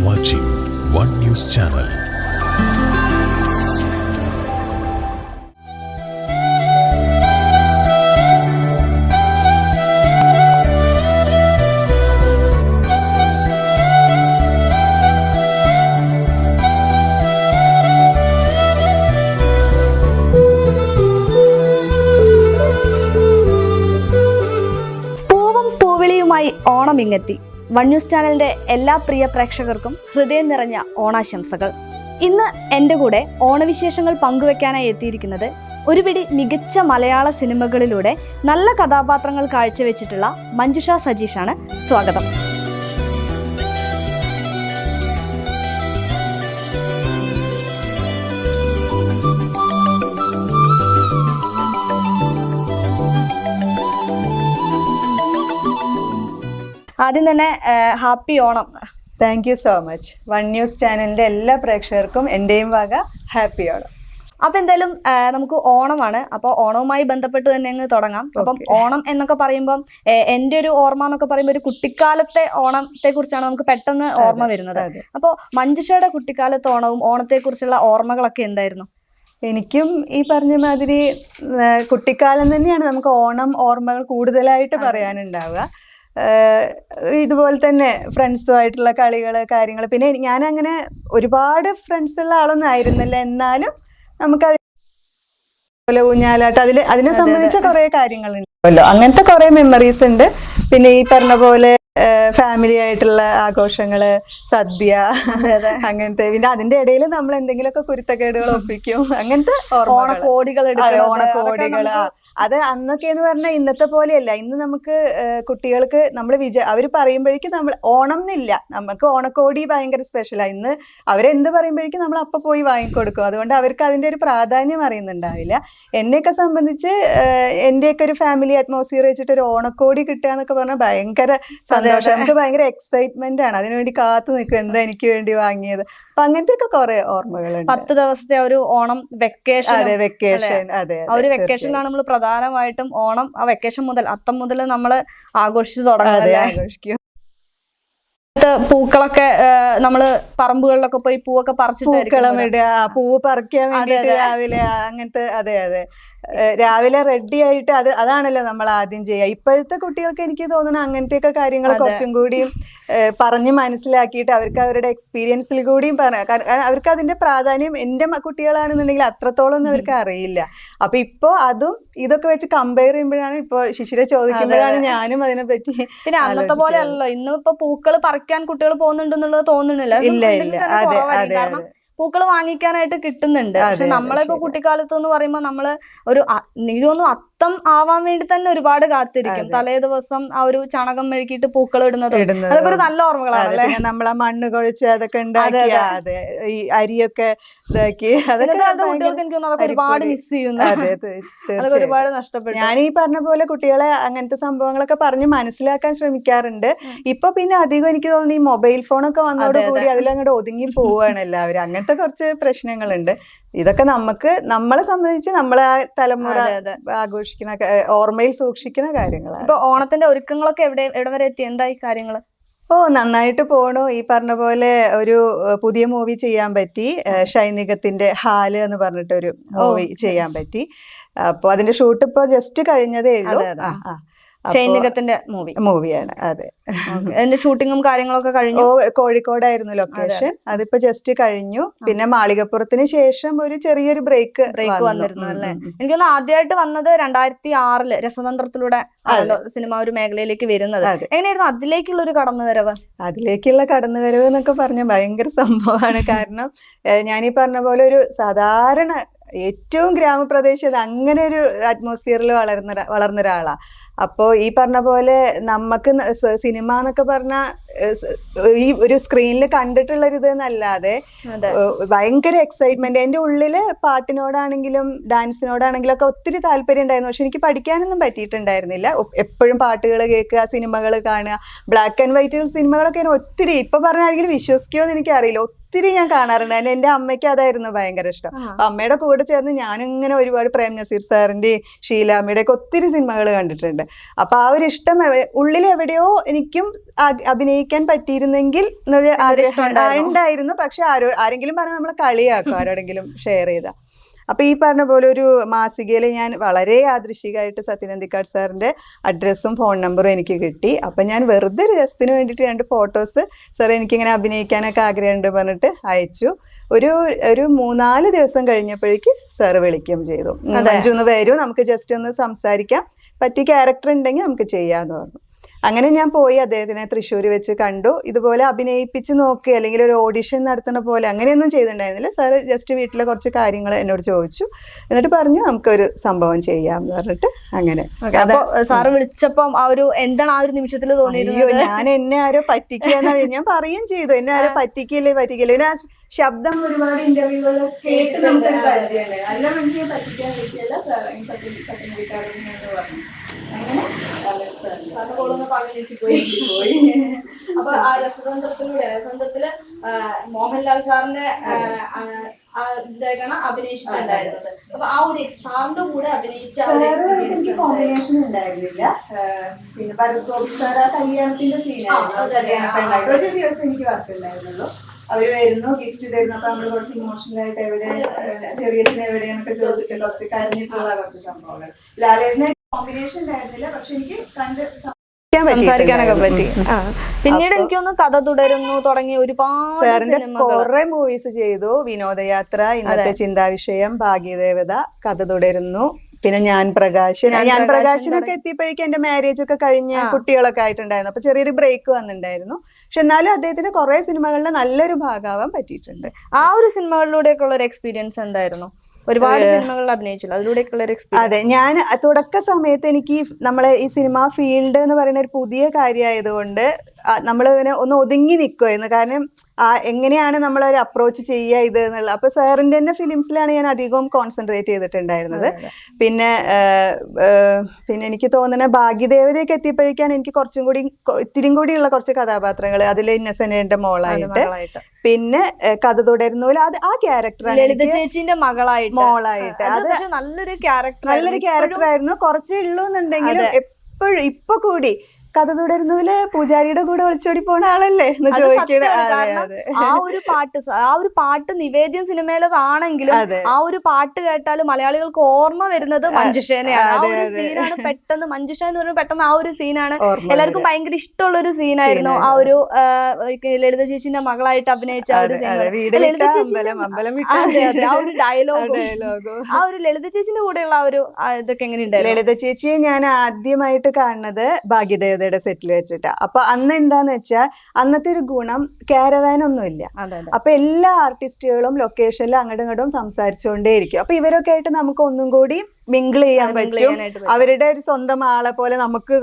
watching One News Channel. Onam ഇങ്ങെത്തി. One News ചാനലിന്റെ എല്ലാ പ്രിയ പ്രേക്ഷകർക്കും ഹൃദയം നിറഞ്ഞ ഓണാശംസകൾ. ഇന്ന് എൻ്റെ കൂടെ ഓണവിശേഷങ്ങൾ പങ്കുവെക്കാനായി എത്തിയിരിക്കുന്നത് ഒരു പിടി മികച്ച മലയാള സിനിമകളിലൂടെ നല്ല കഥാപാത്രങ്ങൾ കാഴ്ചവെച്ചിട്ടുള്ള മഞ്ജുഷ സജീഷാണ്. സ്വാഗതം. ആദ്യം തന്നെ happy Onam. Thank you so much. One News ചാനലിന്റെ എല്ലാ പ്രേക്ഷകർക്കും എന്റെയും വക ഹാപ്പി ഓണം. അപ്പൊ എന്തായാലും നമുക്ക് ഓണമാണ്. അപ്പോൾ ഓണവുമായി ബന്ധപ്പെട്ട് തന്നെ അങ്ങ് തുടങ്ങാം. അപ്പം ഓണം എന്നൊക്കെ പറയുമ്പോൾ എൻ്റെ ഒരു ഓർമ്മ എന്നൊക്കെ പറയുമ്പോൾ ഒരു കുട്ടിക്കാലത്തെ ഓണത്തെ കുറിച്ചാണ് നമുക്ക് പെട്ടെന്ന് ഓർമ്മ വരുന്നത്. അപ്പോൾ മഞ്ജുഷയുടെ കുട്ടിക്കാലത്തെ ഓണവും ഓണത്തെ കുറിച്ചുള്ള ഓർമ്മകളൊക്കെ എന്തായിരുന്നു? എനിക്കും ഈ പറഞ്ഞ മാതിരി കുട്ടിക്കാലം തന്നെയാണ് നമുക്ക് ഓണം ഓർമ്മകൾ കൂടുതലായിട്ട് പറയാനുണ്ടാവുക. ഇതുപോലെ തന്നെ ഫ്രണ്ട്സുമായിട്ടുള്ള കളികൾ കാര്യങ്ങൾ. പിന്നെ ഞാൻ അങ്ങനെ ഒരുപാട് ഫ്രണ്ട്സ് ഉള്ള ആളൊന്നും ആയിരുന്നില്ല, എന്നാലും നമുക്ക് അതുപോലെ ഊഞ്ഞാലാട്ട് അതിനെ സംബന്ധിച്ച കുറെ കാര്യങ്ങളുണ്ടല്ലോ. അങ്ങനത്തെ കുറെ മെമ്മറീസ് ഉണ്ട്. പിന്നെ ഈ പറഞ്ഞ പോലെ ഫാമിലി ആയിട്ടുള്ള ആഘോഷങ്ങള്, സദ്യ, അങ്ങനത്തെ. പിന്നെ അതിന്റെ ഇടയിൽ നമ്മൾ എന്തെങ്കിലുമൊക്കെ കുരുത്തക്കേടുകൾ ഒപ്പിക്കും, അങ്ങനത്തെ ഓണക്കോടികൾ. അത് അന്നൊക്കെ എന്ന് പറഞ്ഞാൽ ഇന്നത്തെ പോലെയല്ല. ഇന്ന് നമുക്ക് കുട്ടികൾക്ക് നമ്മൾ അവർ പറയുമ്പോഴേക്കും നമ്മൾ ഓണം എന്നില്ല, നമുക്ക് ഓണക്കോടി ഭയങ്കര സ്പെഷ്യലാണ്. ഇന്ന് അവരെന്ത് പറയുമ്പോഴേക്കും നമ്മൾ അപ്പം പോയി വാങ്ങിക്കൊടുക്കും. അതുകൊണ്ട് അവർക്ക് അതിന്റെ ഒരു പ്രാധാന്യം അറിയുന്നുണ്ടാവില്ല. എന്നെയൊക്കെ സംബന്ധിച്ച് എന്റെയൊക്കെ ഒരു ഫാമിലി അറ്റ്മോസ്ഫിയർ വെച്ചിട്ട് ഒരു ഓണക്കോടി കിട്ടുക എന്നൊക്കെ പറഞ്ഞാൽ ഭയങ്കര സന്തോഷം. നമുക്ക് ഭയങ്കര എക്സൈറ്റ്മെന്റ് ആണ്. അതിനുവേണ്ടി കാത്തു നിൽക്കും, എന്താ എനിക്ക് വേണ്ടി വാങ്ങിയത്. അപ്പൊ അങ്ങനത്തെ ഒക്കെ കുറെ ഓർമ്മകളുണ്ട്. 10 ദിവസത്തെ ഒരു ഓണം വെക്കേഷൻ. അതെ, വെക്കേഷൻ. അതെ, ഒരു വെക്കേഷനിലാണ് നമ്മൾ പ്രധാനമായിട്ടും ഓണം. ആ വെക്കേഷൻ മുതൽ അത്തം മുതൽ നമ്മള് ആഘോഷിച്ചു തുടങ്ങും. ആഘോഷിക്കും. പൂക്കളൊക്കെ നമ്മള് പറമ്പുകളിലൊക്കെ പോയി പൂവൊക്കെ പറിച്ചിട്ട് പൂക്കളം ഇടുക, പൂവ് പറിക്കാൻ വേണ്ടിട്ട് രാവിലെ അങ്ങനത്തെ. അതെ അതെ, രാവിലെ റെഡി ആയിട്ട് അതാണല്ലോ നമ്മൾ ആദ്യം ചെയ്യുക. ഇപ്പോഴത്തെ കുട്ടികൾക്ക് എനിക്ക് തോന്നുന്നു അങ്ങനത്തെയൊക്കെ കാര്യങ്ങൾ കുറച്ചും കൂടിയും പറഞ്ഞ് മനസ്സിലാക്കിയിട്ട് അവർക്ക് അവരുടെ എക്സ്പീരിയൻസിൽ കൂടിയും കാരണം അവർക്ക് അതിന്റെ പ്രാധാന്യം, എന്റെ കുട്ടികളാണെന്നുണ്ടെങ്കിൽ അത്രത്തോളം ഒന്നും അവർക്ക് അറിയില്ല. അപ്പൊ ഇപ്പൊ അതും ഇതൊക്കെ വെച്ച് കമ്പയർ ചെയ്യുമ്പോഴാണ്, ഇപ്പൊ ശിശിരെ ചോദിക്കുമ്പോഴാണ് ഞാനും അതിനെ പറ്റി. പിന്നെ അന്നത്തെ പോലെ അല്ലല്ലോ ഇന്ന്. ഇപ്പൊ പൂക്കൾ പറിക്കാൻ കുട്ടികൾ പോകുന്നുണ്ടെന്നുള്ളത് തോന്നുന്നില്ല. ഇല്ല ഇല്ല. അതെ അതെ അതെ, പൂക്കൾ വാങ്ങിക്കാനായിട്ട് കിട്ടുന്നുണ്ട്. പക്ഷെ നമ്മളൊക്കെ കുട്ടിക്കാലത്ത് എന്ന് പറയുമ്പോൾ നമ്മള് ഒരു നീരൊന്നും അത്തം ആവാൻ വേണ്ടി തന്നെ ഒരുപാട് കാത്തിരിക്കും. തലേ ദിവസം ആ ഒരു ചണകം മെഴുകിയിട്ട് പൂക്കൾ ഇടുന്നത്, അതൊക്കെ ഒരു നല്ല ഓർമ്മകളാണ്. നമ്മളെ മണ്ണ് കുഴച്ച് അതൊക്കെ ഉണ്ടാക്കി, അതെ, ഈ അരിയൊക്കെ ഇതാക്കി, അതൊക്കെ കുട്ടികൾക്ക് എനിക്ക് തോന്നുന്നു ഒരുപാട് മിസ് ചെയ്യുന്നു. അതൊക്കെ ഒരുപാട് നഷ്ടപ്പെട്ടു. ഞാൻ ഈ പറഞ്ഞ പോലെ കുട്ടികളെ അങ്ങനത്തെ സംഭവങ്ങളൊക്കെ പറഞ്ഞ് മനസ്സിലാക്കാൻ ശ്രമിക്കാറുണ്ട്. ഇപ്പൊ പിന്നെ അധികം എനിക്ക് തോന്നുന്നു ഈ മൊബൈൽ ഫോണൊക്കെ വന്നതോടുകൂടി അതിലങ്ങോട്ട് ഒതുങ്ങി പോവുകയാണ് എല്ലാവരും. അങ്ങനത്തെ കുറച്ച് പ്രശ്നങ്ങളുണ്ട്. ഇതൊക്കെ നമ്മളെ സംബന്ധിച്ച് നമ്മളെ ആ തലമുറ ആഘോഷിക്കുന്ന, ഓർമ്മയിൽ സൂക്ഷിക്കുന്ന കാര്യങ്ങളാണ്. ഇപ്പൊ ഓണത്തിന്റെ ഒരുക്കങ്ങളൊക്കെ എവിടെ വരെ എത്തി? എന്തായി കാര്യങ്ങള്? നന്നായിട്ട് പോണു. ഈ പറഞ്ഞ പോലെ ഒരു പുതിയ മൂവി ചെയ്യാൻ പറ്റി. ഷൈനികത്തിന്റെ ഹാല് എന്ന് പറഞ്ഞിട്ടൊരു മൂവി ചെയ്യാൻ പറ്റി. അപ്പൊ അതിന്റെ ഷൂട്ട് ഇപ്പൊ ജസ്റ്റ് കഴിഞ്ഞതേ ഉള്ളൂ. ഷൈനികത്തിന്റെ മൂവിയാണ്. അതെ, അതിന്റെ ഷൂട്ടിങ്ങും കാര്യങ്ങളൊക്കെ കഴിഞ്ഞു. കോഴിക്കോടായിരുന്നു ലൊക്കേഷൻ. അതിപ്പോ ജസ്റ്റ് കഴിഞ്ഞു. പിന്നെ മാളികപ്പുറത്തിന് ശേഷം ഒരു ചെറിയൊരു ബ്രേക്ക് വന്നിരുന്നു അല്ലേ? എനിക്കൊന്ന് ആദ്യമായിട്ട് വന്നത് 2006 രസതന്ത്രത്തിലൂടെ സിനിമ ഒരു മേഖലയിലേക്ക് വരുന്നത്. എങ്ങനെയായിരുന്നു അതിലേക്കുള്ള ഒരു കടന്നുവരവ്? അതിലേക്കുള്ള കടന്നുവരവ് എന്നൊക്കെ പറഞ്ഞ ഭയങ്കര സംഭവമാണ്. കാരണം ഞാനീ പറഞ്ഞ പോലെ ഒരു സാധാരണ ഏറ്റവും ഗ്രാമപ്രദേശത്ത് അങ്ങനെ ഒരു അറ്റ്മോസ്ഫിയറിൽ വളർന്ന ഒരാളാ. അപ്പോൾ ഈ പറഞ്ഞ പോലെ നമുക്ക് സിനിമ എന്നൊക്കെ പറഞ്ഞാൽ ഈ ഒരു സ്ക്രീനിൽ കണ്ടിട്ടുള്ളൊരിത് എന്നല്ലാതെ ഭയങ്കര എക്സൈറ്റ്മെന്റ്. എൻ്റെ ഉള്ളില് പാട്ടിനോടാണെങ്കിലും ഡാൻസിനോടാണെങ്കിലും ഒക്കെ ഒത്തിരി താല്പര്യം ഉണ്ടായിരുന്നു. പക്ഷെ എനിക്ക് പഠിക്കാനൊന്നും പറ്റിയിട്ടുണ്ടായിരുന്നില്ല. എപ്പോഴും പാട്ടുകൾ കേൾക്കുക, സിനിമകൾ കാണുക, ബ്ലാക്ക് ആൻഡ് വൈറ്റ് സിനിമകളൊക്കെ ഒത്തിരി. ഇപ്പൊ പറഞ്ഞാൽ വിശ്വസിക്കുമോ എന്ന് എനിക്കറിയില്ല, ഒത്തിരി ഞാൻ കാണാറുണ്ടായിരുന്നു. എൻ്റെ അമ്മയ്ക്ക് അതായിരുന്നു ഭയങ്കര ഇഷ്ടം. അപ്പൊ അമ്മയുടെ കൂടെ ചേർന്ന് ഞാനിങ്ങനെ ഒരുപാട് പ്രേം നസീർ സാറിന്റെ, ഷീലാമ്മയുടെ ഒക്കെ ഒത്തിരി സിനിമകൾ കണ്ടിട്ടുണ്ട്. അപ്പൊ ആ ഒരു ഇഷ്ടം ഉള്ളിൽ എവിടെയോ എനിക്കും അഭിനയിക്കാൻ പറ്റിയിരുന്നെങ്കിൽ എന്നൊരു ആഗ്രഹം ഉണ്ടായിരുന്നു. പക്ഷെ ആരെങ്കിലും പറഞ്ഞാൽ നമ്മളെ കളിയാക്കും ആരോടെങ്കിലും ഷെയർ ചെയ്താ. അപ്പൊ ഈ പറഞ്ഞ പോലെ ഒരു മാസികയിൽ ഞാൻ വളരെ യാദൃശികമായിട്ട് സത്യനന്ദിക്കാട് സാറിന്റെ അഡ്രസ്സും ഫോൺ നമ്പറും എനിക്ക് കിട്ടി. അപ്പൊ ഞാൻ വെറുതെ രസത്തിന് വേണ്ടിയിട്ട് 2 ഫോട്ടോസ് സാർ എനിക്കിങ്ങനെ അഭിനയിക്കാനൊക്കെ ആഗ്രഹമുണ്ട് പറഞ്ഞിട്ട് അയച്ചു. ഒരു 3-4 ദിവസം കഴിഞ്ഞപ്പോഴേക്ക് സാർ വിളിക്കുകയും ചെയ്തു. മഞ്ജു ഒന്ന് വരൂ, നമുക്ക് ജസ്റ്റ് ഒന്ന് സംസാരിക്കാം, പറ്റിയ ക്യാരക്ടർ ഉണ്ടെങ്കിൽ നമുക്ക് ചെയ്യാന്ന് പറഞ്ഞു. അങ്ങനെ ഞാൻ പോയി അദ്ദേഹത്തിനെ തൃശ്ശൂർ വെച്ച് കണ്ടു. ഇതുപോലെ അഭിനയിപ്പിച്ച് നോക്കുക അല്ലെങ്കിൽ ഒരു ഓഡിഷൻ നടത്തുന്ന പോലെ അങ്ങനെയൊന്നും ചെയ്തിട്ടുണ്ടായിരുന്നില്ല. സാറ് ജസ്റ്റ് വീട്ടിലെ കുറച്ച് കാര്യങ്ങൾ എന്നോട് ചോദിച്ചു, എന്നിട്ട് പറഞ്ഞു നമുക്കൊരു സംഭവം ചെയ്യാം എന്ന് പറഞ്ഞിട്ട് അങ്ങനെ. സാറ് വിളിച്ചപ്പം എന്താണ് ആ ഒരു നിമിഷത്തിൽ തോന്നിയിരുന്നത്? ഞാൻ എന്നെ ആരോ പറ്റിക്കാന്ന് ഞാൻ പറയുകയും ചെയ്തു, എന്നെ ആരോ പറ്റിക്കില്ലേ. പിന്നെ ആ ശബ്ദം ഒരുപാട് ഇന്റർവ്യൂകളിൽ കേട്ട് നമുക്ക് പരിചയമുണ്ട്. നല്ല മനുഷ്യനെ പറ്റിക്കാൻ പറ്റിയല്ല സാർ സത്യനന്ദിക്കാട് പറഞ്ഞു. അപ്പൊ ആ രസതന്ത്രത്തില് മോഹൻലാൽ സാറിന്റെ ഇതായിട്ടാണ് അഭിനയിച്ചിട്ടുണ്ടായിരുന്നത്. അപ്പൊ ആ ഒരു സാറിന്റെ കൂടെ അഭിനയിച്ച എനിക്ക് കോമ്പിനേഷൻ ഉണ്ടായിരുന്നില്ല. പിന്നെ ഭരത് ഗോപി സാർ ആ കല്യാണത്തിന്റെ സീനായിരുന്നു. ഒരു ദിവസം എനിക്ക് വർക്ക് ഉണ്ടായിരുന്നുള്ളൂ. അവര് വരുന്നു, ഗിഫ്റ്റ് തരുന്നു. അപ്പൊ നമ്മള് കുറച്ച് ഇമോഷണൽ ആയിട്ട് എവിടെ ചെറിയ എവിടെയെന്നൊക്കെ ചോദിച്ചിട്ട് കുറച്ച് കരഞ്ഞിട്ടുള്ള കുറച്ച് സംഭവങ്ങൾ. ലാലേട്ടനെ കോമ്പിനേഷൻ ഉണ്ടായിരുന്നില്ല, പക്ഷെ എനിക്ക് കണ്ട് സംസാരിക്കാനൊക്കെ പറ്റി. പിന്നീട് എനിക്കൊന്ന് കഥ തുടരുന്നു തുടങ്ങി ഒരുപാട് കുറെ മൂവീസ് ചെയ്തു. വിനോദയാത്ര, ഇന്നത്തെ ചിന്താവിഷയം, ഭാഗ്യദേവത, കഥ തുടരുന്നു, പിന്നെ ഞാൻ പ്രകാശിനൊക്കെ എത്തിയപ്പോഴേക്കും എന്റെ മാരേജ് ഒക്കെ കഴിഞ്ഞ് കുട്ടികളൊക്കെ ആയിട്ടുണ്ടായിരുന്നു. അപ്പൊ ചെറിയൊരു ബ്രേക്ക് വന്നിട്ടുണ്ടായിരുന്നു. പക്ഷെ എന്നാലും അദ്ദേഹത്തിന് കുറെ സിനിമകളിലെ നല്ലൊരു ഭാഗമാവാൻ പറ്റിയിട്ടുണ്ട്. ആ ഒരു സിനിമകളിലൂടെയൊക്കെ ഉള്ള ഒരു എക്സ്പീരിയൻസ് എന്തായിരുന്നു? ഒരുപാട് സിനിമകളിൽ അഭിനയിച്ചില്ല, അതിലൂടെയൊക്കെയുള്ള ഒരു എക്സ്പീരിയൻസ്. അതെ, ഞാൻ തുടക്ക സമയത്ത് എനിക്ക് നമ്മളെ ഈ സിനിമ ഫീൽഡ് എന്ന് പറയുന്ന ഒരു പുതിയ കാര്യമായതുകൊണ്ട് നമ്മൾ ഇങ്ങനെ ഒന്ന് ഒതുങ്ങി നിൽക്കുമായിരുന്നു. കാരണം എങ്ങനെയാണ് നമ്മളൊരു അപ്രോച്ച് ചെയ്യുക ഇത് എന്നുള്ള. അപ്പൊ സാറിന്റെ തന്നെ ഫിലിംസിലാണ് ഞാൻ അധികവും കോൺസെൻട്രേറ്റ് ചെയ്തിട്ടുണ്ടായിരുന്നത്. പിന്നെ എനിക്ക് തോന്നുന്ന ഭാഗ്യദേവതയൊക്കെ എത്തിയപ്പോഴേക്കാണ് എനിക്ക് കുറച്ചും കൂടി ഇത്തിരിയും കൂടിയുള്ള കുറച്ച് കഥാപാത്രങ്ങൾ, അതിൽ ഇന്നസെന്റിന്റെ മോളായിട്ട്, പിന്നെ കഥ തുടരുന്ന ആ ക്യാരക്ടറാണ് ലളിത ചേച്ചിന്റെ മോളായിട്ട്. അത് നല്ലൊരു ക്യാരക്ടറായിരുന്നു. കുറച്ചേ ഉള്ളൂ എന്നുണ്ടെങ്കിലും എപ്പോഴും ഇപ്പൊ കൂടി കഥ തുടരുന്നൂല് പൂജാരിയുടെ കൂടെ ഒളിച്ചോടി പോണ ആളല്ലേ എന്ന് ചോദിക്കണ. ആ ഒരു പാട്ട് നിവേദ്യം സിനിമയിലതാണെങ്കിലും ആ ഒരു പാട്ട് കേട്ടാൽ മലയാളികൾക്ക് ഓർമ്മ വരുന്നത് മഞ്ജുഷേനെയാണ്. ആ ഒരു സീനാണ് പെട്ടെന്ന്, മഞ്ജുഷ എന്ന് പറയുമ്പോൾ പെട്ടെന്ന് ആ ഒരു സീനാണ് എല്ലാവർക്കും ഭയങ്കര ഇഷ്ടമുള്ള ഒരു സീനായിരുന്നു. ആ ഒരു ലളിത ചേച്ചിന്റെ മകളായിട്ട് അഭിനയിച്ച ആ ഒരു സീൻ, ലളിത ചേച്ചി ആ ഒരു ഡയലോഗ്, ആ ഒരു ലളിത ചേച്ചിന്റെ കൂടെയുള്ള ആ ഒരു ഇതൊക്കെ എങ്ങനെയുണ്ടായിരുന്നു? ലളിത ചേച്ചിയെ ഞാൻ ആദ്യമായിട്ട് കാണുന്നത് ഭാഗ്യദേവതയുടെ സെറ്റിൽ വെച്ചിട്ടാ. അപ്പൊ അന്ന് എന്താന്ന് വെച്ചാൽ അന്നത്തെ ഒരു ഗുണം കാരവാൻ ഒന്നുമില്ല. അപ്പൊ എല്ലാ ആർട്ടിസ്റ്റുകളും ലൊക്കേഷനിൽ അങ്ങോട്ടും ഇങ്ങോട്ടും സംസാരിച്ചുകൊണ്ടേയിരിക്കും. അപ്പൊ ഇവരൊക്കെ ആയിട്ട് നമുക്ക് ഒന്നും കൂടി മിങ്കിൾ ചെയ്യാൻ പറ്റും. അവരുടെ ഒരു സ്വന്തം ആളെ പോലെ നമുക്ക്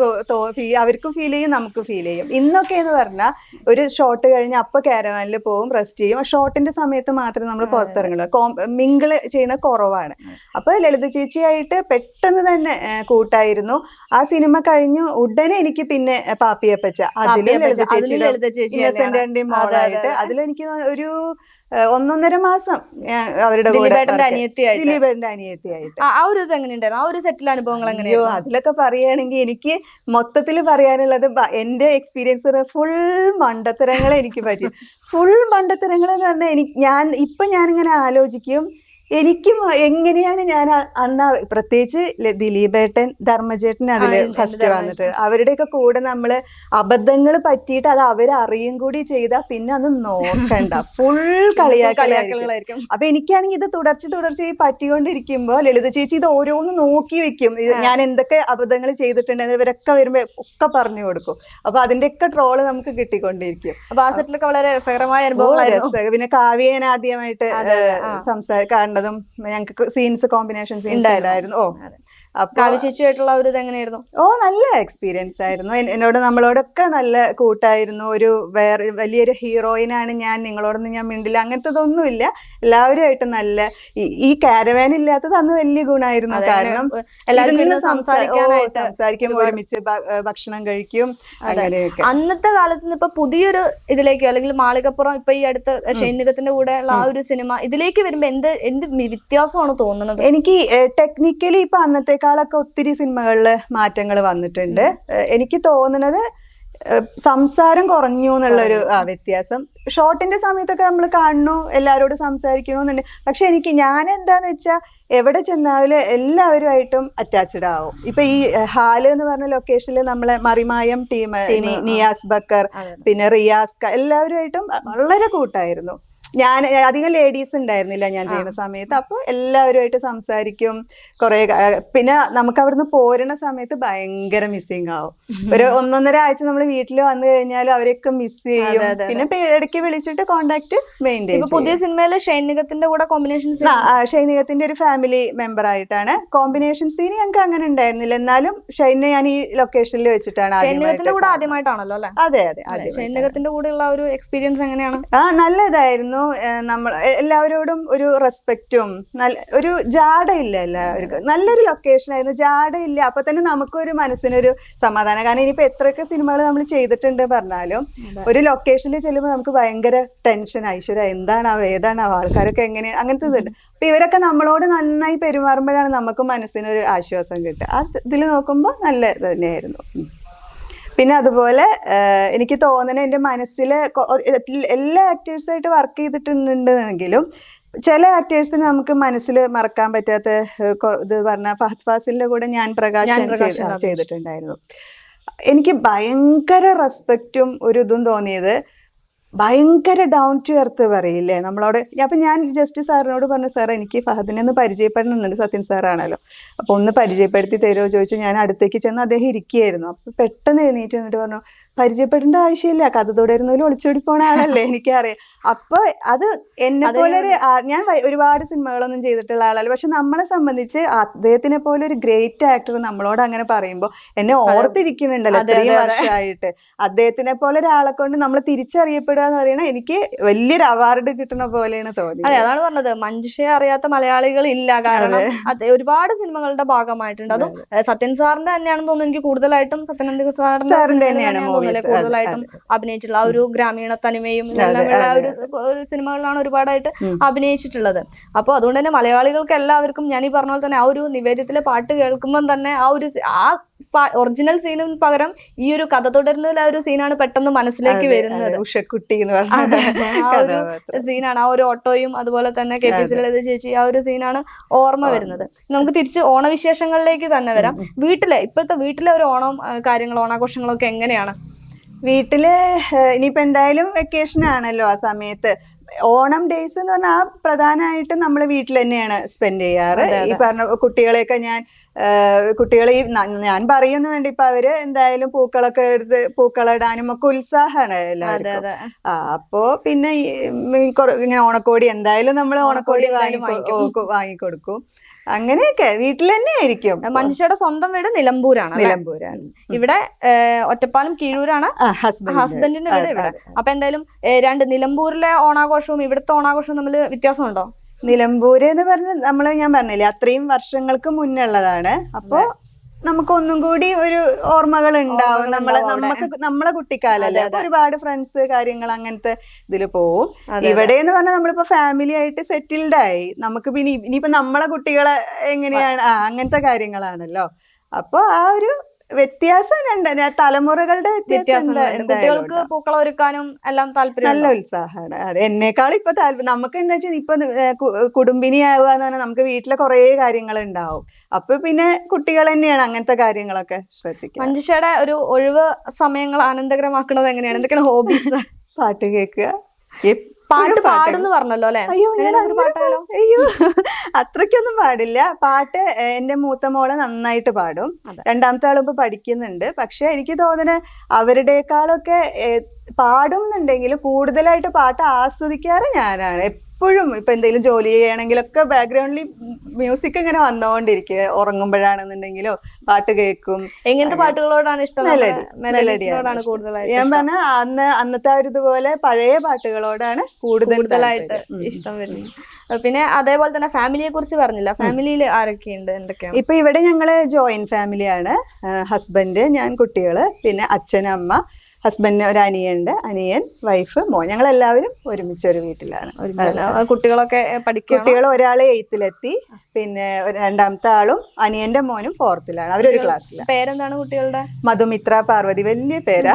അവർക്കും ഫീൽ ചെയ്യും, നമുക്ക് ഫീൽ ചെയ്യും. ഇന്നൊക്കെ എന്ന് പറഞ്ഞാൽ ഒരു ഷോട്ട് കഴിഞ്ഞ് അപ്പൊ കാരവാനിൽ പോകും, റെസ്റ്റ് ചെയ്യും. ആ ഷോട്ടിന്റെ സമയത്ത് മാത്രമേ നമ്മൾ പുറത്തിറങ്ങുള്ളൂ. മിങ്കിൾ ചെയ്യുന്ന കുറവാണ്. അപ്പൊ ലളിത ചേച്ചിയായിട്ട് പെട്ടെന്ന് തന്നെ കൂട്ടായിരുന്നു. ആ സിനിമ കഴിഞ്ഞു ഉടനെ എനിക്ക് പിന്നെ പാപ്പിയപ്പച്ച, അതിലും ലളിത ചേച്ചി ഇന്നസെന്റിന്റെ മോളായിട്ട്, അതിലെനിക്ക് ഒരു 1.5 മാസം അവരുടെ കൂടെ ദിലീപേട്ടന്റെ അനിയത്തിയായിട്ട്. ആ ഒരു ഇത് എങ്ങനെയുണ്ടായിരുന്നു? ആ ഒരു സെറ്റിൽ അനുഭവങ്ങൾ എങ്ങനെയോ? അതിലൊക്കെ പറയുകയാണെങ്കിൽ എനിക്ക് മൊത്തത്തിൽ പറയാനുള്ളത് എന്റെ എക്സ്പീരിയൻസ് ഫുൾ മണ്ടത്തരങ്ങൾ എനിക്ക് പറ്റി. ഫുൾ മണ്ടത്തരങ്ങൾ എന്ന് പറഞ്ഞാൽ ഞാനിങ്ങനെ ആലോചിക്കും, എനിക്കും എങ്ങനെയാണ് ഞാൻ അന്ന് പ്രത്യേകിച്ച് ദിലീപേട്ടൻ, ധർമ്മജേട്ടൻ അതില് ഫസ്റ്റ് വന്നിട്ട് അവരുടെയൊക്കെ കൂടെ നമ്മള് അബദ്ധങ്ങൾ പറ്റിയിട്ട് അത് അവരറിയും കൂടി ചെയ്താൽ പിന്നെ അത് നോക്കണ്ട, ഫുൾ കളിയാക്കലായിരിക്കും. അപ്പൊ എനിക്കാണെങ്കിൽ ഇത് തുടർച്ചയായി പറ്റിക്കൊണ്ടിരിക്കുമ്പോ ലളിത ചേച്ചി ഇത് ഓരോന്ന് നോക്കി വെക്കും. ഞാൻ എന്തൊക്കെ അബദ്ധങ്ങൾ ചെയ്തിട്ടുണ്ടെന്ന് ഇവരൊക്കെ വരുമ്പോ ഒക്കെ പറഞ്ഞു കൊടുക്കും. അപ്പൊ അതിന്റെയൊക്കെ ട്രോള് നമുക്ക് കിട്ടിക്കൊണ്ടിരിക്കും. അപ്പൊ ആ സെറ്റിലൊക്കെ വളരെ രസകരമായ അനുഭവം. പിന്നെ കാവ്യേന ആദ്യമായിട്ട് കാണുന്നതും ഞങ്ങൾക്ക് സീൻസ് കോമ്പിനേഷൻ സീൻസ് ഉണ്ടായിരുന്നു. അപ്പൊ കാവ്യശേഷിയായിട്ടുള്ള ഒരു ഇത് എങ്ങനെയായിരുന്നു? നല്ല എക്സ്പീരിയൻസ് ആയിരുന്നു. നമ്മളോടൊക്കെ നല്ല കൂട്ടായിരുന്നു. ഒരു വേറെ വലിയൊരു ഹീറോയിനാണ് ഞാൻ, നിങ്ങളോടൊന്നും ഞാൻ മിണ്ടില്ല അങ്ങനത്തതൊന്നുമില്ല. എല്ലാവരുമായിട്ട് നല്ല ഈ കാരവാൻ ഇല്ലാത്തത് അന്ന് വലിയ ഗുണമായിരുന്നു. കാരണം സംസാരിക്കും, ഒരുമിച്ച് ഭക്ഷണം കഴിക്കും, അങ്ങനെയൊക്കെ. അന്നത്തെ കാലത്ത് ഇപ്പൊ പുതിയൊരു ഇതിലേക്ക് അല്ലെങ്കിൽ മാളികപ്പുറം ഇപ്പൊ ഈ അടുത്ത ഷൈനികത്തിന്റെ കൂടെ ഉള്ള ആ ഒരു സിനിമ ഇതിലേക്ക് വരുമ്പോ എന്ത് വ്യത്യാസമാണ് തോന്നുന്നത്? എനിക്ക് ടെക്നിക്കലി ഇപ്പൊ അന്നത്തെക്കാളൊക്കെ ഒത്തിരി സിനിമകളില് മാറ്റങ്ങൾ വന്നിട്ടുണ്ട്. എനിക്ക് തോന്നുന്നത് സംസാരം കുറഞ്ഞു എന്നുള്ളൊരു വ്യത്യാസം. ഷോട്ടിന്റെ സമയത്തൊക്കെ നമ്മൾ കാണുന്നു, എല്ലാവരോടും സംസാരിക്കണമെന്നുണ്ട്. പക്ഷെ ഞാൻ എന്താന്ന് വെച്ചാൽ എവിടെ ചെന്നാലും എല്ലാവരുമായിട്ടും അറ്റാച്ച്ഡ് ആവും. ഇപ്പൊ ഈ ഹാല് എന്ന് പറഞ്ഞ ലൊക്കേഷനിൽ നമ്മളെ മറിമായം ടീം, നിയാസ് ബക്കർ, പിന്നെ റിയാസ്, എല്ലാവരുമായിട്ടും വളരെ കൂട്ടായിരുന്നു. ഞാൻ അധികം ലേഡീസ് ഉണ്ടായിരുന്നില്ല ഞാൻ ചെയ്യുന്ന സമയത്ത്. അപ്പൊ എല്ലാവരുമായിട്ട് സംസാരിക്കും കുറെ. പിന്നെ നമുക്ക് അവിടുന്ന് പോരുന്ന സമയത്ത് ഭയങ്കര മിസ്സിങ് ആവും. ഒരു 1.5 ആഴ്ച നമ്മൾ വീട്ടിൽ വന്നു കഴിഞ്ഞാൽ അവരെയൊക്കെ മിസ് ചെയ്യും. പിന്നെ ഇടയ്ക്ക് വിളിച്ചിട്ട് കോണ്ടാക്ട് മെയിൻറ്റെയിൻ. പുതിയ സിനിമയില് ഷൈനികത്തിന്റെ കൂടെ കോമ്പിനേഷൻ, ഷൈനികത്തിന്റെ ഒരു ഫാമിലി മെമ്പർ ആയിട്ടാണ്. കോമ്പിനേഷൻ സീൻ ഞങ്ങൾക്ക് അങ്ങനെ ഉണ്ടായിരുന്നില്ല. എന്നാലും ഷൈനെ ഞാൻ ഈ ലൊക്കേഷനിൽ വെച്ചിട്ടാണ് ആദ്യമായിട്ടാണല്ലോ അല്ലെ? അതെ. ഷൈനികത്തിന്റെ കൂടെയുള്ള ഒരു എക്സ്പീരിയൻസ് എങ്ങനെയാണ്? നല്ല ഇതായിരുന്നു. നമ്മൾ എല്ലാവരോടും ഒരു റെസ്പെക്റ്റും ഒരു ജാടയില്ല. എല്ലാവർക്കും നല്ലൊരു ലൊക്കേഷൻ ആയിരുന്നു, ജാടയില്ല. അപ്പൊ തന്നെ നമുക്കൊരു മനസ്സിനൊരു സമാധാനം. കാരണം ഇനിയിപ്പോ എത്രയൊക്കെ സിനിമകൾ നമ്മൾ ചെയ്തിട്ടുണ്ട് പറഞ്ഞാലും ഒരു ലൊക്കേഷനിൽ ചെല്ലുമ്പോൾ നമുക്ക് ഭയങ്കര ടെൻഷൻ. ഐശ്വര്യ ഏതാണാവോ ആൾക്കാരൊക്കെ എങ്ങനെയാണ്, അങ്ങനത്തെ ഇതുണ്ട്. അപ്പൊ ഇവരൊക്കെ നമ്മളോട് നന്നായി പെരുമാറുമ്പോഴാണ് നമുക്ക് മനസ്സിനൊരു ആശ്വാസം കിട്ടുക. ആ ഇതിൽ നോക്കുമ്പോൾ നല്ല തന്നെയായിരുന്നു. പിന്നെ അതുപോലെ എനിക്ക് തോന്നുന്നത് എൻ്റെ മനസ്സിൽ എല്ലാ ആക്ടേഴ്സായിട്ട് വർക്ക് ചെയ്തിട്ടുണ്ടെങ്കിലും ചില ആക്ടേഴ്സിന് നമുക്ക് മനസ്സിൽ മറക്കാൻ പറ്റാത്ത ഇത് പറഞ്ഞ ഫഹദ് ഫാസിലിന്റെ കൂടെ ഞാൻ പ്രകാശൻ ചെയ്തിട്ടുണ്ടായിരുന്നു. എനിക്ക് ഭയങ്കര റെസ്പെക്റ്റും ഒരു ഇതും തോന്നിയത്, ഭയങ്കര ഡൗൺ ടു എർത്ത് പറയില്ലേ നമ്മളോട്. അപ്പൊ ഞാൻ ജസ്റ്റ് സാറിനോട് പറഞ്ഞു, സാർ എനിക്ക് ഫഹദിനെ ഒന്ന് പരിചയപ്പെടണമെന്നുണ്ട്, സത്യൻ സാറാണല്ലോ, അപ്പൊ ഒന്ന് പരിചയപ്പെടുത്തി തരുമോ ചോദിച്ചു. ഞാൻ അടുത്തേക്ക് ചെന്ന് അദ്ദേഹം ഇരിക്കുകയായിരുന്നു. അപ്പൊ പെട്ടെന്ന് എണീറ്റ് എന്നിട്ട് പറഞ്ഞു, പരിചയപ്പെടേണ്ട ആവശ്യമില്ല, കഥ തുടരുന്നതിൽ ഒളിച്ചോടി പോണ ആളല്ലേ, എനിക്കറിയാം. അപ്പൊ അത് എന്നെ പോലെ ഞാൻ ഒരുപാട് സിനിമകളൊന്നും ചെയ്തിട്ടുള്ള ആളല്ല, പക്ഷെ നമ്മളെ സംബന്ധിച്ച് അദ്ദേഹത്തിനെ പോലെ ഒരു ഗ്രേറ്റ് ആക്ടർ നമ്മളോട് അങ്ങനെ പറയുമ്പോൾ എന്നെ ഓർത്തിരിക്കുന്നുണ്ടല്ലോ ഇത്രയും വർഷമായിട്ട്. അദ്ദേഹത്തിനെ പോലെ ഒരാളെ കൊണ്ട് നമ്മൾ തിരിച്ചറിയപ്പെടുക എന്ന് പറയുന്നത് എനിക്ക് വലിയൊരു അവാർഡ് കിട്ടുന്ന പോലെയാണ് തോന്നിയത്. അതെ, അതാണ് പറഞ്ഞത്, മഞ്ജുഷയെ അറിയാത്ത മലയാളികൾ ഇല്ല. കാരണം അത് ഒരുപാട് സിനിമകളുടെ ഭാഗമായിട്ടുണ്ട്. അതും സത്യൻ സാറിന്റെ തന്നെയാണെന്ന് തോന്നുന്നു. എനിക്ക് കൂടുതലായിട്ടും സത്യനന്ദിക സാറിന്റെ തന്നെയാണ് കൂടുതലായിട്ടും അഭിനയിച്ചിട്ടുള്ള ആ ഒരു ഗ്രാമീണ തനിമയും ഇതെല്ലാമുള്ള ഒരു സിനിമകളിലാണ് ഒരുപാടായിട്ട് അഭിനയിച്ചിട്ടുള്ളത്. അപ്പോൾ അതുകൊണ്ട് തന്നെ മലയാളികൾക്ക് എല്ലാവർക്കും ഞാൻ ഈ പറഞ്ഞ പോലെ തന്നെ ആ ഒരു നിവേദ്യത്തിലെ പാട്ട് കേൾക്കുമ്പോൾ തന്നെ ആ ഒറിജിനൽ സീനിന് പകരം ഈ ഒരു കഥ തുടരുന്ന ഒരു സീനാണ് പെട്ടെന്ന് മനസ്സിലേക്ക് വരുന്നത്. ഉഷക്കുട്ടി സീനാണ്, ആ ഒരു ഓട്ടോയും അതുപോലെ തന്നെ KP ലളിത ചേച്ചി, ആ ഒരു സീനാണ് ഓർമ്മ വരുന്നത്. നമുക്ക് തിരിച്ച് ഓണവിശേഷങ്ങളിലേക്ക് തന്നെ വരാം. ഇപ്പോഴത്തെ വീട്ടിലെ ഒരു ഓണം കാര്യങ്ങൾ, ഓണാഘോഷങ്ങളൊക്കെ എങ്ങനെയാണ്? വീട്ടില് ഇനിയിപ്പോ എന്തായാലും വെക്കേഷൻ ആണല്ലോ ആ സമയത്ത്. ഓണം ഡേയ്സ് എന്ന് പറഞ്ഞാൽ പ്രധാനമായിട്ടും നമ്മൾ വീട്ടിൽ തന്നെയാണ് സ്പെൻഡ് ചെയ്യാറ്. ഈ പറഞ്ഞ കുട്ടികളെയൊക്കെ കുട്ടികളെ ഞാൻ പറയുന്നു വേണ്ടി ഇപ്പൊ അവര് എന്തായാലും പൂക്കളൊക്കെ എടുത്ത് പൂക്കളിടാനും ഒക്കെ ഉത്സാഹമാണ് എല്ലാവർക്കും. അപ്പോ പിന്നെ ഇങ്ങനെ ഓണക്കോടി എന്തായാലും നമ്മൾ ഓണക്കോടി വാങ്ങിക്കൊടുക്കും. അങ്ങനെയൊക്കെ വീട്ടിൽ തന്നെ ആയിരിക്കും. മഞ്ജുഷയുടെ സ്വന്തം വീട് നിലമ്പൂരാണ്. ഇവിടെ ഒറ്റപ്പാലം കീഴൂരാണ് ഹസ്ബൻഡിന്റെ വീട് ഇവിടെ. അപ്പൊ എന്തായാലും നിലമ്പൂരിലെ ഓണാഘോഷവും ഇവിടുത്തെ ഓണാഘോഷവും തമ്മിൽ വ്യത്യാസമുണ്ടോ? നിലമ്പൂര് എന്ന് പറഞ്ഞ ഞാൻ പറഞ്ഞില്ലേ അത്രയും വർഷങ്ങൾക്ക് മുന്നുള്ളതാണ്. അപ്പോ നമുക്ക് ഒന്നും കൂടി ഒരു ഓർമ്മകൾ ഉണ്ടാവും. നമ്മളെ കുട്ടിക്കാലല്ലേ, ഒരുപാട് ഫ്രണ്ട്സ് കാര്യങ്ങൾ അങ്ങനത്തെ ഇതിൽ പോവും. ഇവിടെ എന്ന് പറഞ്ഞാൽ നമ്മളിപ്പോ ഫാമിലി ആയിട്ട് സെറ്റിൽഡ് ആയി. നമുക്ക് പിന്നെ ഇനിയിപ്പോ നമ്മളെ കുട്ടികളെ എങ്ങനെയാണ് അങ്ങനത്തെ കാര്യങ്ങളാണല്ലോ. അപ്പൊ ആ ഒരു വ്യത്യാസം തലമുറകളുടെ വ്യത്യാസം. കുട്ടികൾക്ക് പൂക്കളം ഒരുക്കാനും എല്ലാം താല്പര്യം, നല്ല ഉത്സാഹമാണ്. അതെ, എന്നെക്കാളും ഇപ്പൊ നമുക്ക് എന്താ വെച്ചാൽ ഇപ്പൊ കുടുംബിനി ആവുക എന്ന് പറഞ്ഞാൽ നമുക്ക് വീട്ടിലെ കുറെ കാര്യങ്ങൾ ഉണ്ടാവും. അപ്പൊ പിന്നെ കുട്ടികൾ തന്നെയാണ് അങ്ങനത്തെ കാര്യങ്ങളൊക്കെ ശ്രദ്ധിക്കുക. മഞ്ജുഷയുടെ ഒരു ഒഴിവ് സമയങ്ങൾ ആനന്ദകരമാക്കുന്നത് എങ്ങനെയാണ്? എന്തൊക്കെയാണ് ഹോബീസ്? പാട്ട് കേൾക്കുക. പാട്ട് പാടുന്നു പറഞ്ഞല്ലോ അല്ലെ? അയ്യോ അത്രയ്ക്കൊന്നും പാടില്ല. പാട്ട് എന്റെ മൂത്ത മോള് നന്നായിട്ട് പാടും. രണ്ടാമത്തെ ആളിപ്പോ പഠിക്കുന്നുണ്ട്. പക്ഷെ എനിക്ക് തോന്നുന്നത് അവരുടെക്കാളൊക്കെ പാടുന്നുണ്ടെങ്കിൽ കൂടുതലായിട്ട് പാട്ട് ആസ്വദിക്കാറ് ഞാനാണ്. എപ്പോഴും ഇപ്പൊ എന്തെങ്കിലും ജോലി ചെയ്യണമെങ്കിലൊക്കെ ബാക്ക്ഗ്രൗണ്ടിൽ മ്യൂസിക് ഇങ്ങനെ വന്നുകൊണ്ടിരിക്കുക. ഉറങ്ങുമ്പോഴാണെന്നുണ്ടെങ്കിലോ പാട്ട് കേൾക്കും. എങ്ങനത്തെ പാട്ടുകളോടാണ് ഇഷ്ടം? മെലഡിയോടാണ് കൂടുതലായിട്ട്. ഞാൻ പറഞ്ഞ അന്നത്തെ ആ ഒരു ഇതുപോലെ പഴയ പാട്ടുകളോടാണ് കൂടുതലായിട്ട് ഇഷ്ടം വരുന്നത്. പിന്നെ അതേപോലെ തന്നെ ഫാമിലിയെ കുറിച്ച് പറഞ്ഞില്ല, ഫാമിലിയിൽ ആരൊക്കെയുണ്ട്, എന്തൊക്കെയാണ്? ഇപ്പൊ ഇവിടെ ഞങ്ങള് ജോയിന്റ് ഫാമിലിയാണ്. ഹസ്ബൻഡ്, ഞാൻ, കുട്ടികള്, പിന്നെ അച്ഛൻ, അമ്മ, ഹസ്ബൻഡിന് ഒരു അനിയനുണ്ട്, അനിയൻ, വൈഫ്, മോൻ. ഞങ്ങൾ എല്ലാവരും ഒരുമിച്ച് ഒരു വീട്ടിലാണ്. കുട്ടികളൊക്കെ പഠിക്കുക? കുട്ടികൾ ഒരാള് 8th പിന്നെ രണ്ടാമത്തെ ആളും അനിയന്റെ മോനും 4th അവരൊരു ക്ലാസ്സിലാണ്. പേരെന്താണ് കുട്ടികളുടെ? മധുമിത്ര പാർവതി, വലിയ പേരാ.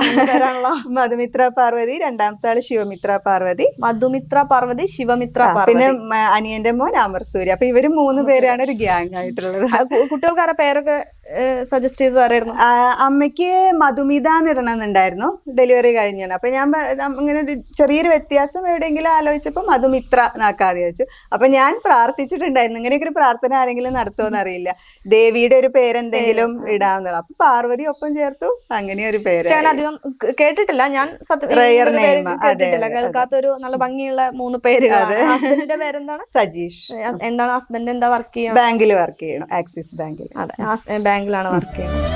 മധുമിത്ര പാർവതി, രണ്ടാമത്തെ ആള് ശിവമിത്ര പാർവതി. മധുമിത്ര പാർവതി, ശിവമിത്ര പാർവതി. പിന്നെ അനിയന്റെ മോൻ അമർ സൂര്യ. അപ്പൊ ഇവര് 3 പേരാണ് ഒരു ഗ്യാങ് ആയിട്ടുള്ളത്. കുട്ടികൾക്കാരെ പേരൊക്കെ സജസ്റ്റ് ചെയ്ത് തരായിരുന്നു? അമ്മയ്ക്ക് മധുമിത എന്നിടണമെന്നുണ്ടായിരുന്നു, ഡെലിവറി കഴിഞ്ഞാണ്. അപ്പൊ ഞാൻ ഇങ്ങനെ ചെറിയൊരു വ്യത്യാസം എവിടെയെങ്കിലും ആലോചിച്ചപ്പോ മധുമിത്ര എന്നാക്കാതെ വെച്ചു. അപ്പൊ ഞാൻ പ്രാർത്ഥിച്ചിട്ടുണ്ടായിരുന്നു, ഇങ്ങനെയൊക്കെ ഒരു പ്രാർത്ഥന ആരെങ്കിലും നടത്തുമെന്ന് അറിയില്ല, ദേവിയുടെ ഒരു പേരെന്തെങ്കിലും ഇടാവുന്നത്. അപ്പൊ പാർവതി ഒപ്പം ചേർത്തു, അങ്ങനെ ഒരു പേര്. ഞാൻ അധികം കേട്ടിട്ടില്ല, ഞാൻ കേൾക്കാത്തൊരു നല്ല ഭംഗിയുള്ള 3 പേരുകൾ. ഹസ്ബൻഡിന്റെ പേരെന്താണ്? സജീഷ്. എന്താണ് ഹസ്ബൻഡ് എന്താ വർക്ക് ചെയ്യുക? ബാങ്കിൽ വർക്ക് ചെയ്യണം, ആക്സിസ് ബാങ്കിൽ. അതെ, ബാങ്കിലാണ് വർക്ക് ചെയ്യുന്നത്.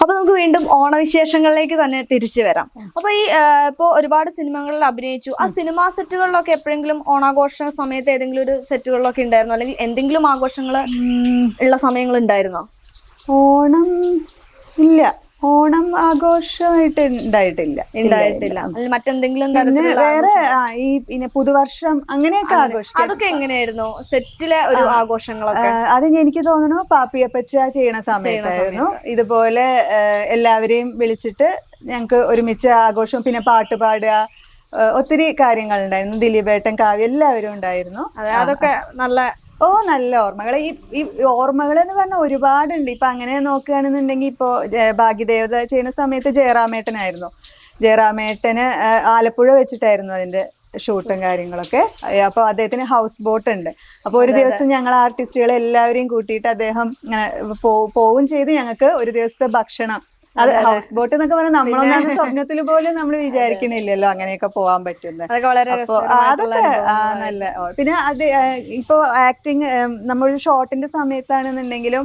അപ്പൊ നമുക്ക് വീണ്ടും ഓണവിശേഷങ്ങളിലേക്ക് തന്നെ തിരിച്ചു വരാം. അപ്പൊ ഈ ഇപ്പൊ ഒരുപാട് സിനിമകളിൽ അഭിനയിച്ചു. ആ സിനിമാ സെറ്റുകളിലൊക്കെ എപ്പോഴെങ്കിലും ഓണാഘോഷ സമയത്ത് ഏതെങ്കിലും ഒരു സെറ്റുകളിലൊക്കെ ഉണ്ടായിരുന്നോ, അല്ലെങ്കിൽ എന്തെങ്കിലും ആഘോഷങ്ങൾ ഉള്ള സമയങ്ങൾ ഉണ്ടായിരുന്നോ? ഓണം ഇല്ല, ഓണം ആഘോഷമായിട്ട് ഉണ്ടായിട്ടില്ല. മറ്റെന്തെങ്കിലും വേറെ ഈ പുതുവർഷം അങ്ങനെയൊക്കെ ആഘോഷിക്കും. അതൊക്കെ എങ്ങനെയായിരുന്നു സെറ്റിലെ ഒരു ആഘോഷങ്ങളൊക്കെ? അത് എനിക്ക് തോന്നുന്നു പാപ്പിയപ്പച്ച ചെയ്യണ സമയത്തായിരുന്നു. ഇതുപോലെ എല്ലാവരെയും വിളിച്ചിട്ട് ഞങ്ങക്ക് ഒരുമിച്ച് ആഘോഷം, പിന്നെ പാട്ട് പാടുക, ഒത്തിരി കാര്യങ്ങൾ ഉണ്ടായിരുന്നു. ദിലീപേട്ടൻ, കാവ്യ, എല്ലാവരും ഉണ്ടായിരുന്നു. അതൊക്കെ നല്ല നല്ല ഓർമ്മകൾ. ഈ ഓർമ്മകൾ എന്ന് പറഞ്ഞാൽ ഒരുപാടുണ്ട്. ഇപ്പൊ അങ്ങനെ നോക്കുകയാണെന്നുണ്ടെങ്കിൽ ഇപ്പോ ഭാഗ്യദേവത ചെയ്യുന്ന സമയത്ത് ജയറാമേട്ടനായിരുന്നു. ജയറാമേട്ടന് ആലപ്പുഴ വെച്ചിട്ടായിരുന്നു അതിന്റെ ഷൂട്ടും കാര്യങ്ങളൊക്കെ. അപ്പൊ അദ്ദേഹത്തിന് ഹൗസ് ബോട്ട് ഉണ്ട്. അപ്പൊ ഒരു ദിവസം ഞങ്ങൾ ആർട്ടിസ്റ്റുകളെ എല്ലാവരെയും കൂട്ടിയിട്ട് അദ്ദേഹം ഇങ്ങനെ പോവും ചെയ്ത് ഞങ്ങൾക്ക് ഒരു ദിവസത്തെ ഭക്ഷണം. അത് ഹൗസ് ബോട്ട് എന്നൊക്കെ പറഞ്ഞാൽ നമ്മളൊന്നും സ്വപ്നത്തിൽ പോലും നമ്മൾ വിചാരിക്കണില്ലല്ലോ അങ്ങനെയൊക്കെ പോകാൻ പറ്റുന്നത്. അപ്പൊ അതൊക്കെ നല്ല. പിന്നെ അത് ഇപ്പൊ ആക്ടിങ് നമ്മളൊരു ഷോട്ടിന്റെ സമയത്താണെന്നുണ്ടെങ്കിലും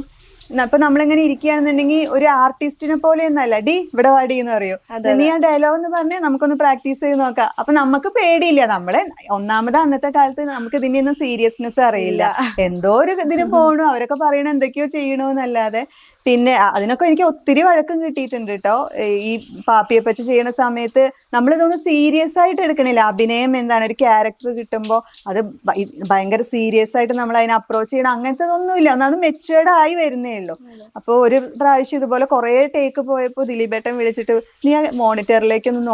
ഇപ്പൊ നമ്മളിങ്ങനെ ഇരിക്കുകയാണെന്നുണ്ടെങ്കിൽ ഒരു ആർട്ടിസ്റ്റിനെ പോലെ ഒന്നല്ല, ഡി ഇവിടെ വാടി എന്ന് പറയൂ, നീ ആ ഡയലോഗ് എന്ന് പറഞ്ഞ് നമുക്കൊന്ന് പ്രാക്ടീസ് ചെയ്ത് നോക്കാം. അപ്പൊ നമുക്ക് പേടിയില്ല. നമ്മള് ഒന്നാമത് അന്നത്തെ കാലത്ത് നമുക്ക് ഇതിന്റെ ഒന്നും സീരിയസ്നെസ് അറിയില്ല. എന്തോ ഒരു ഇതിന് പോകണു, അവരൊക്കെ പറയണ എന്തൊക്കെയോ ചെയ്യണോന്നല്ലാതെ. പിന്നെ അതിനൊക്കെ എനിക്ക് ഒത്തിരി വഴക്കം കിട്ടിയിട്ടുണ്ട് കേട്ടോ. ഈ പാപ്പിയെപ്പച്ച ചെയ്യണ സമയത്ത് നമ്മളിതൊന്നും സീരിയസ് ആയിട്ട് എടുക്കണില്ല. അഭിനയം എന്താണ്, ഒരു ക്യാരക്ടർ കിട്ടുമ്പോൾ അത് ഭയങ്കര സീരിയസ് ആയിട്ട് നമ്മൾ അതിനെ അപ്രോച്ച് ചെയ്യണം, അങ്ങനത്തതൊന്നുമില്ല. ഒന്നാമത് മെച്ചുവേർഡ് ആയി വരുന്നേ ഉള്ളൂ. അപ്പൊ ഒരു പ്രാവശ്യം ഇതുപോലെ കുറെ ടേക്ക് പോയപ്പോ ദിലീപേട്ടൻ വിളിച്ചിട്ട് നീ ആ മോണിറ്ററിലേക്ക് ഒന്ന്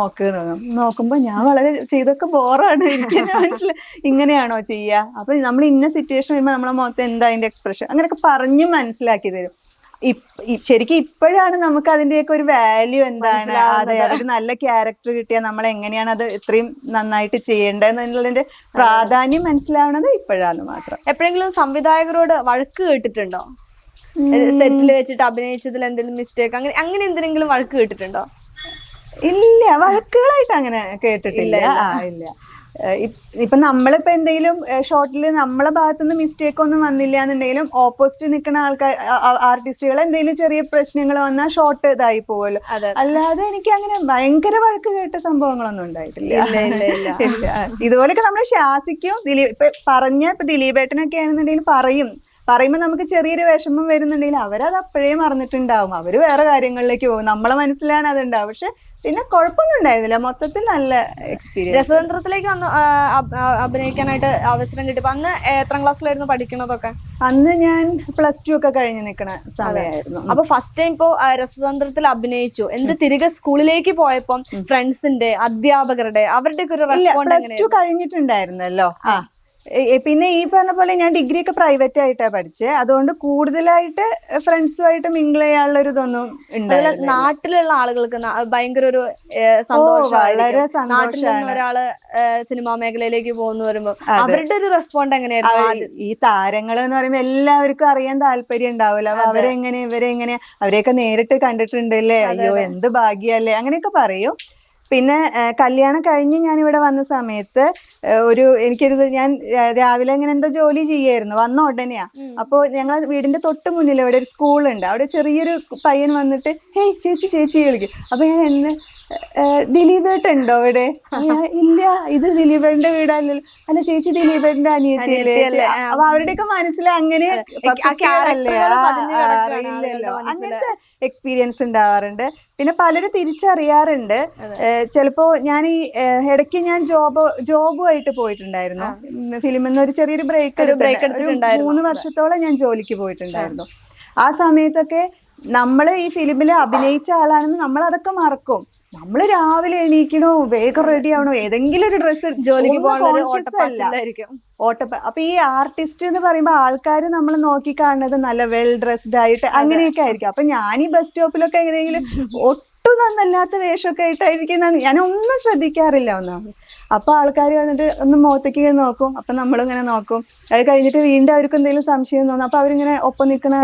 നോക്കുമ്പോ ഞാൻ വളരെ ചെയ്തൊക്കെ ബോറാണ്, എനിക്ക് മനസ്സിലായി ഇങ്ങനെയാണോ ചെയ്യുക, അപ്പൊ നമ്മൾ ഇന്ന സിറ്റുവേഷൻ വരുമ്പോ നമ്മളെ മുഖത്ത് എന്താ അതിന്റെ എക്സ്പ്രഷൻ, അങ്ങനെയൊക്കെ പറഞ്ഞ് മനസ്സിലാക്കി തരും. ശരിക്കും ഇപ്പോഴാണ് നമുക്ക് അതിന്റെയൊക്കെ ഒരു വാല്യൂ എന്താണ്, അതെ അതൊരു നല്ല ക്യാരക്ടർ കിട്ടിയാൽ നമ്മൾ എങ്ങനെയാണ് അത് ഇത്രയും നന്നായിട്ട് ചെയ്യേണ്ടതെന്നുള്ളതിന്റെ പ്രാധാന്യം മനസ്സിലാവണത് ഇപ്പോഴാണ് മാത്രം. എപ്പോഴെങ്കിലും സംവിധായകരോട് വഴക്ക് കേട്ടിട്ടുണ്ടോ? സെറ്റിൽ വെച്ചിട്ട് അഭിനയിച്ചതിൽ എന്തെങ്കിലും മിസ്റ്റേക്ക്, അങ്ങനെ എന്തെങ്കിലും വഴക്ക് കേട്ടിട്ടുണ്ടോ? ഇല്ല, വഴക്കുകളായിട്ട് അങ്ങനെ കേട്ടിട്ടില്ല. ഇല്ല. ഇപ്പൊ നമ്മളിപ്പോ എന്തെങ്കിലും ഷോട്ടിൽ നമ്മളെ ഭാഗത്തുനിന്ന് മിസ്റ്റേക്ക് ഒന്നും വന്നില്ല എന്നുണ്ടെങ്കിലും ഓപ്പോസിറ്റ് നിൽക്കുന്ന ആൾക്കാർ ആർട്ടിസ്റ്റുകൾ എന്തെങ്കിലും ചെറിയ പ്രശ്നങ്ങൾ വന്നാൽ ഷോട്ട് ഇതായി പോവല്ലോ. അല്ലാതെ എനിക്ക് അങ്ങനെ ഭയങ്കര വഴക്ക് കേട്ട സംഭവങ്ങളൊന്നും ഉണ്ടായിട്ടില്ല. ഇതുപോലെയൊക്കെ നമ്മൾ ശാസിക്കും. ഇപ്പൊ ദിലീപേട്ടനൊക്കെ ആണെന്നുണ്ടെങ്കിൽ പറയുമ്പോ നമുക്ക് ചെറിയൊരു വിഷമം വരുന്നുണ്ടെങ്കിൽ അവരത് അപ്പോഴേ മറന്നിട്ടുണ്ടാവും, അവര് വേറെ കാര്യങ്ങളിലേക്ക് പോകും. നമ്മളെ മനസ്സിലാണ് അതുണ്ടാവും. പക്ഷെ പിന്നെ കുഴപ്പമൊന്നും ഉണ്ടായിരുന്നില്ല, മൊത്തത്തിൽ നല്ല എക്സ്പീരിയൻസ്. രസതന്ത്രത്തിലേക്ക് അഭിനയിക്കാനായിട്ട് അവസരം കിട്ടിയപ്പോ അന്ന് എത്രാം ക്ലാസ്സിലായിരുന്നു പഠിക്കുന്നതൊക്കെ? അന്ന് ഞാൻ +2 ഒക്കെ കഴിഞ്ഞ് നിൽക്കുന്ന സമയമായിരുന്നു. അപ്പൊ ഫസ്റ്റ് ടൈം ഇപ്പോ രസതന്ത്രത്തിൽ അഭിനയിച്ചു, തിരികെ സ്കൂളിലേക്ക് പോയപ്പോ ഫ്രണ്ട്സിന്റെ, അധ്യാപകരുടെ, അവരുടെ ഒക്കെ ഒരു റെസ്പോൺസ്? +2 കഴിഞ്ഞിട്ടുണ്ടായിരുന്നല്ലോ. പിന്നെ ഈ പറഞ്ഞ പോലെ ഞാൻ ഡിഗ്രി ഒക്കെ പ്രൈവറ്റ് ആയിട്ടാണ് പഠിച്ചത്. അതുകൊണ്ട് കൂടുതലായിട്ട് ഫ്രണ്ട്സുമായിട്ട് മിങ്കിൾ ചെയ്യാനുള്ള ഒരു ഇതൊന്നും ഉണ്ടായില്ല. നാട്ടിലുള്ള ആളുകൾക്ക് ഭയങ്കര ഒരു വളരെ സന്തോഷം. നാട്ടിൽ നിന്ന് സന്തോഷമാണ്. ഒരാള് സിനിമാ മേഖലയിലേക്ക് പോകുന്നു വരുമ്പോ അവരുടെ ഒരു റെസ്പോണ്ട് എങ്ങനെയായിരുന്നു? ഈ താരങ്ങൾ എന്ന് പറയുമ്പോൾ എല്ലാവർക്കും അറിയാൻ താല്പര്യം ഉണ്ടാവില്ല. അപ്പൊ അവരെങ്ങനെ ഇവരെങ്ങനെ അവരെയൊക്കെ നേരിട്ട് കണ്ടിട്ടുണ്ടല്ലേ, അയ്യോ എന്ത് ഭാഗ്യല്ലേ അങ്ങനെയൊക്കെ പറയും. പിന്നെ കല്യാണം കഴിഞ്ഞ് ഞാൻ ഇവിടെ വന്ന സമയത്ത് ഞാൻ രാവിലെ ഇങ്ങനെ എന്തോ ജോലി ചെയ്യായിരുന്നു, വന്ന ഉടനെയാ. അപ്പൊ ഞങ്ങൾ വീടിന്റെ തൊട്ട് മുന്നിൽ ഇവിടെ ഒരു സ്കൂളുണ്ട്, അവിടെ ചെറിയൊരു പയ്യൻ വന്നിട്ട് ഹേയ് ചേച്ചി ചേച്ചി വിളിക്കും. അപ്പൊ ഞാൻ എന്നെ ദിലീപേട്ടുണ്ടോ ഇവിടെ? ഇല്ല, ഇത് ദിലീപേട്ടന്റെ വീടല്ലല്ലോ. അല്ല ചേച്ചി ദിലീപേട്ടന്റെ അനിയത്തിയല്ലേ? അപ്പൊ അവരുടെയൊക്കെ മനസ്സിൽ അങ്ങനെ അറിയില്ലല്ലോ, അങ്ങനത്തെ എക്സ്പീരിയൻസ് ഉണ്ടാവാറുണ്ട്. പിന്നെ പലരും തിരിച്ചറിയാറുണ്ട്. ചിലപ്പോ ഞാൻ ഈ ഇടയ്ക്ക് ഞാൻ ജോബുമായിട്ട് പോയിട്ടുണ്ടായിരുന്നു. ഫിലിമിൽ നിന്ന് ഒരു ചെറിയൊരു ബ്രേക്ക് എടുത്തിട്ടുണ്ടായിരുന്നു. 3 വർഷത്തോളം ഞാൻ ജോലിക്ക് പോയിട്ടുണ്ടായിരുന്നു. ആ സമയത്തൊക്കെ നമ്മൾ ഈ ഫിലിമിൽ അഭിനയിച്ച ആളാണെന്ന് നമ്മൾ അതൊക്കെ മറക്കും. നമ്മള് രാവിലെ എണീക്കണോ, വേഗം റെഡി ആവണോ, ഏതെങ്കിലും ഒരു ഡ്രസ്സ് ജോലിക്ക് അപ്പൊ ഈ ആർട്ടിസ്റ്റ് എന്ന് പറയുമ്പോ ആൾക്കാർ നമ്മൾ നോക്കി കാണുന്നത് നല്ല വെൽ ഡ്രസ്ഡ് ആയിട്ട് അങ്ങനെയൊക്കെ ആയിരിക്കും. അപ്പൊ ഞാൻ ഈ ബസ് സ്റ്റോപ്പിലൊക്കെ എങ്ങനെയെങ്കിലും ഒട്ടും നന്നല്ലാത്ത വേഷമൊക്കെ ആയിട്ടായിരിക്കും ഞാനൊന്നും ശ്രദ്ധിക്കാറില്ല ഒന്നാമത്. അപ്പൊ ആൾക്കാർ വന്നിട്ട് ഒന്ന് മുഖത്തേക്ക് നോക്കും, അപ്പൊ നമ്മളിങ്ങനെ നോക്കും. അത് കഴിഞ്ഞിട്ട് വീണ്ടും അവർക്ക് എന്തെങ്കിലും സംശയം തോന്നും, അപ്പൊ അവരിങ്ങനെ ഒപ്പം നിൽക്കുന്ന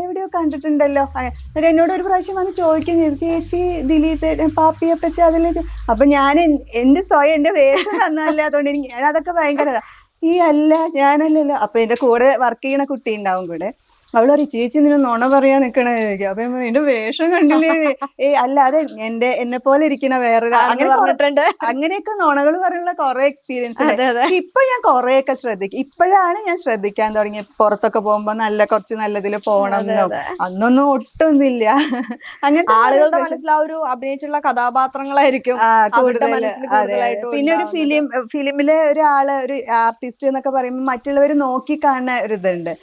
എവിടെയോ കണ്ടിട്ടുണ്ടല്ലോ. എന്നിട്ട് എന്നോട് ഒരു പ്രാവശ്യം വന്ന് ചോദിക്കാൻ ചെയ്തു, ചേച്ചി ദിലീപ് പാപ്പിയപ്പച്ച അതിലെ. അപ്പൊ ഞാൻ എന്റെ സ്വയം എന്റെ വേഷം തന്നല്ലാത്തോണ്ട് ഞാൻ അതൊക്കെ ഭയങ്കര ഈ അല്ല ഞാനല്ലല്ലോ. അപ്പൊ എന്റെ കൂടെ വർക്ക് ചെയ്യണ കുട്ടി ഉണ്ടാവും കൂടെ, അവള് പറയും ചേച്ചി നിന്നെ നുണ പറയാൻ നിക്കണേ ചോദിക്കും. അപ്പൊ എന്റെ വേഷം കണ്ടില്ലേ? അല്ലാതെ എന്നെ പോലെ ഇരിക്കണ വേറൊരു അങ്ങനെയൊക്കെ നുണകൾ പറയുന്ന കുറെ എക്സ്പീരിയൻസ് ഉണ്ട്. പക്ഷെ ഇപ്പൊ ഞാൻ കുറെയൊക്കെ ശ്രദ്ധിക്കും. ഇപ്പോഴാണ് ഞാൻ ശ്രദ്ധിക്കാൻ തുടങ്ങി. പുറത്തൊക്കെ പോകുമ്പോ കുറച്ച് നല്ലതിൽ പോകണം എന്നോ അന്നൊന്നും ഒട്ടൊന്നുമില്ല. അങ്ങനത്തെ ആളുകളുടെ മനസ്സിൽ ആ ഒരു അഭിനയിച്ചുള്ള കഥാപാത്രങ്ങളായിരിക്കും കൂടുതൽ. അതെ, പിന്നെ ഒരു ഫിലിമിലെ ഒരാള് ഒരു ആർട്ടിസ്റ്റ് എന്നൊക്കെ പറയുമ്പോൾ മറ്റുള്ളവർ നോക്കി കാണുന്ന ഒരു ഇതുണ്ട്.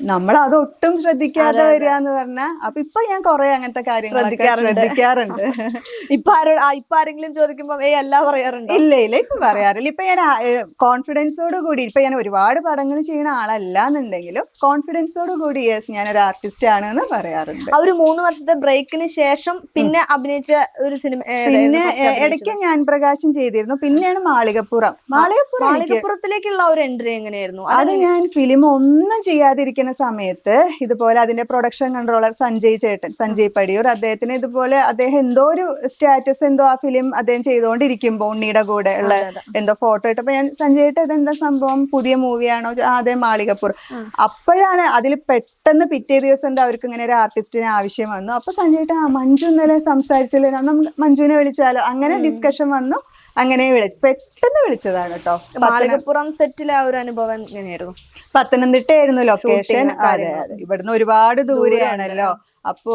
നമ്മൾ അതൊട്ടും ശ്രദ്ധിക്കാതെ വരിക എന്ന് പറഞ്ഞാൽ. അപ്പൊ ഇപ്പൊ ഞാൻ കുറെ അങ്ങനത്തെ കാര്യങ്ങളൊക്കെ ശ്രദ്ധിക്കാറുണ്ട്. ഇപ്പൊ ആരെങ്കിലും ചോദിക്കുമ്പോ അല്ല പറയാറുണ്ട്? ഇല്ല ഇപ്പൊ പറയാറില്ല. ഇപ്പൊ ഞാൻ കോൺഫിഡൻസോട് കൂടി, ഇപ്പൊ ഞാൻ ഒരുപാട് പടങ്ങൾ ചെയ്യുന്ന ആളല്ല എന്നുണ്ടെങ്കിലും കോൺഫിഡൻസോട് കൂടി യെസ് ഞാനൊരു ആർട്ടിസ്റ്റ് ആണ് എന്ന് പറയാറുണ്ട്. ഒരു 3 വർഷത്തെ ബ്രേക്കിന് ശേഷം പിന്നെ അഭിനയിച്ച ഒരു സിനിമ, പിന്നെ ഇടയ്ക്ക് ഞാൻ പ്രകാശം ചെയ്തിരുന്നു. പിന്നെയാണ് മാളികപ്പുറത്തിലേക്കുള്ള ഒരു എൻട്രി എങ്ങനെയായിരുന്നു? അത് ഞാൻ ഫിലിം ഒന്നും ചെയ്യാതിരിക്കുന്ന സമയത്ത് ഇതുപോലെ അതിന്റെ പ്രൊഡക്ഷൻ കൺട്രോളർ സഞ്ജയ് പടിയൂർ, അദ്ദേഹം എന്തോ ഒരു സ്റ്റാറ്റസ് എന്തോ ആ ഫിലിം അദ്ദേഹം ചെയ്തുകൊണ്ടിരിക്കുമ്പോ ഉണ്ണിയുടെ കൂടെ ഉള്ള എന്തോ ഫോട്ടോ ഇട്ടപ്പോ ഞാൻ സഞ്ജയ് ഇതെന്താ സംഭവം, പുതിയ മൂവിയാണോ? അതേ മാളികപ്പുറം. അപ്പോഴാണ് അതിൽ പെട്ടെന്ന് പിറ്റേ ദിവസം അവർക്ക് ഇങ്ങനെ ഒരു ആർട്ടിസ്റ്റിന് ആവശ്യം വന്നു. അപ്പൊ സഞ്ജയ് മഞ്ജു ഇന്നലെ സംസാരിച്ചില്ലേ, നമുക്ക് മഞ്ജുവിനെ വിളിച്ചാലോ? അങ്ങനെ ഡിസ്കഷൻ വന്നു, അങ്ങനെ പെട്ടെന്ന് വിളിച്ചതാണ് കേട്ടോ. മാളികപ്പുറം സെറ്റിലെ ആ ഒരു അനുഭവം എങ്ങനെയായിരുന്നു? പത്തനംതിട്ട ആയിരുന്നു ലൊക്കേഷൻ. അതെ, ഇവിടുന്ന് ഒരുപാട് ദൂരെയാണല്ലോ. അപ്പോ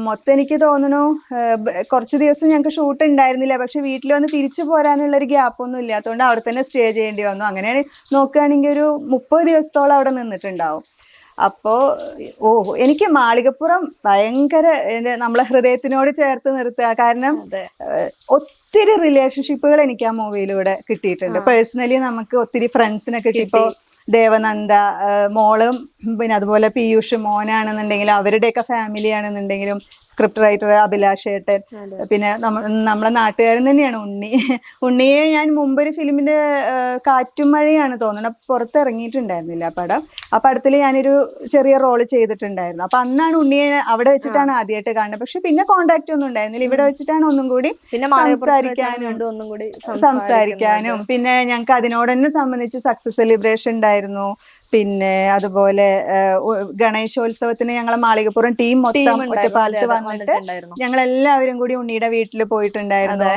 മൊത്തം എനിക്ക് തോന്നുന്നു കുറച്ച് ദിവസം ഞങ്ങൾക്ക് ഷൂട്ട് ഉണ്ടായിരുന്നില്ല. പക്ഷെ വീട്ടിൽ വന്ന് തിരിച്ചു പോരാനുള്ള ഒരു ഗ്യാപ്പ് ഒന്നും ഇല്ലാത്തതുകൊണ്ട് അവിടെ തന്നെ സ്റ്റേ ചെയ്യേണ്ടി വന്നു. അങ്ങനെയാണ് നോക്കുകയാണെങ്കിൽ ഒരു 30 ദിവസത്തോളം അവിടെ നിന്നിട്ടുണ്ടാവും. അപ്പോ എനിക്ക് മാളികപ്പുറം ഭയങ്കര നമ്മളെ ഹൃദയത്തിനോട് ചേർത്ത് നിർത്തുക. കാരണം ഒത്തിരി റിലേഷൻഷിപ്പുകൾ എനിക്ക് ആ മൂവിയിലൂടെ കിട്ടിയിട്ടുണ്ട്. പേഴ്സണലി നമുക്ക് ഒത്തിരി ഫ്രണ്ട്സിനെ കിട്ടി. ഇപ്പോ ദേവനന്ദ മോളും പിന്നെ അതുപോലെ പീയൂഷ് മോനാണെന്നുണ്ടെങ്കിലും അവരുടെയൊക്കെ ഫാമിലി ആണെന്നുണ്ടെങ്കിലും സ്ക്രിപ്റ്റ് റൈറ്റർ അഭിലാഷ് ഏട്ടൻ, പിന്നെ നമ്മളെ നാട്ടുകാരൻ തന്നെയാണ് ഉണ്ണിയെ ഞാൻ മുമ്പൊരു ഫിലിമിന്റെ കാറ്റും മഴയാണ് തോന്നുന്നത്, പുറത്തിറങ്ങിയിട്ടുണ്ടായിരുന്നില്ല ആ പടം. ആ പടത്തിൽ ഞാനൊരു ചെറിയ റോള് ചെയ്തിട്ടുണ്ടായിരുന്നു. അപ്പൊ അന്നാണ് ഉണ്ണിയെ അവിടെ വെച്ചിട്ടാണ് ആദ്യമായിട്ട് കാണുന്നത്. പക്ഷെ പിന്നെ കോണ്ടാക്ട് ഒന്നും ഉണ്ടായിരുന്നില്ല. ഇവിടെ വെച്ചിട്ടാണ് ഒന്നും കൂടി സംസാരിക്കാനും പിന്നെ ഞങ്ങൾക്ക് അതിനോട് തന്നെ സംബന്ധിച്ച് സക്സസ് സെലിബ്രേഷൻ ഉണ്ടായിരുന്നു. പിന്നെ അതുപോലെ ഗണേശോത്സവത്തിന് ഞങ്ങളെ മാളികപ്പുറം ടീം മൊത്തം ഒറ്റപ്പാലത്ത് വന്നിട്ട് ഞങ്ങളെല്ലാവരും കൂടി ഉണ്ണിയുടെ വീട്ടിൽ പോയിട്ടുണ്ടായിരുന്നു.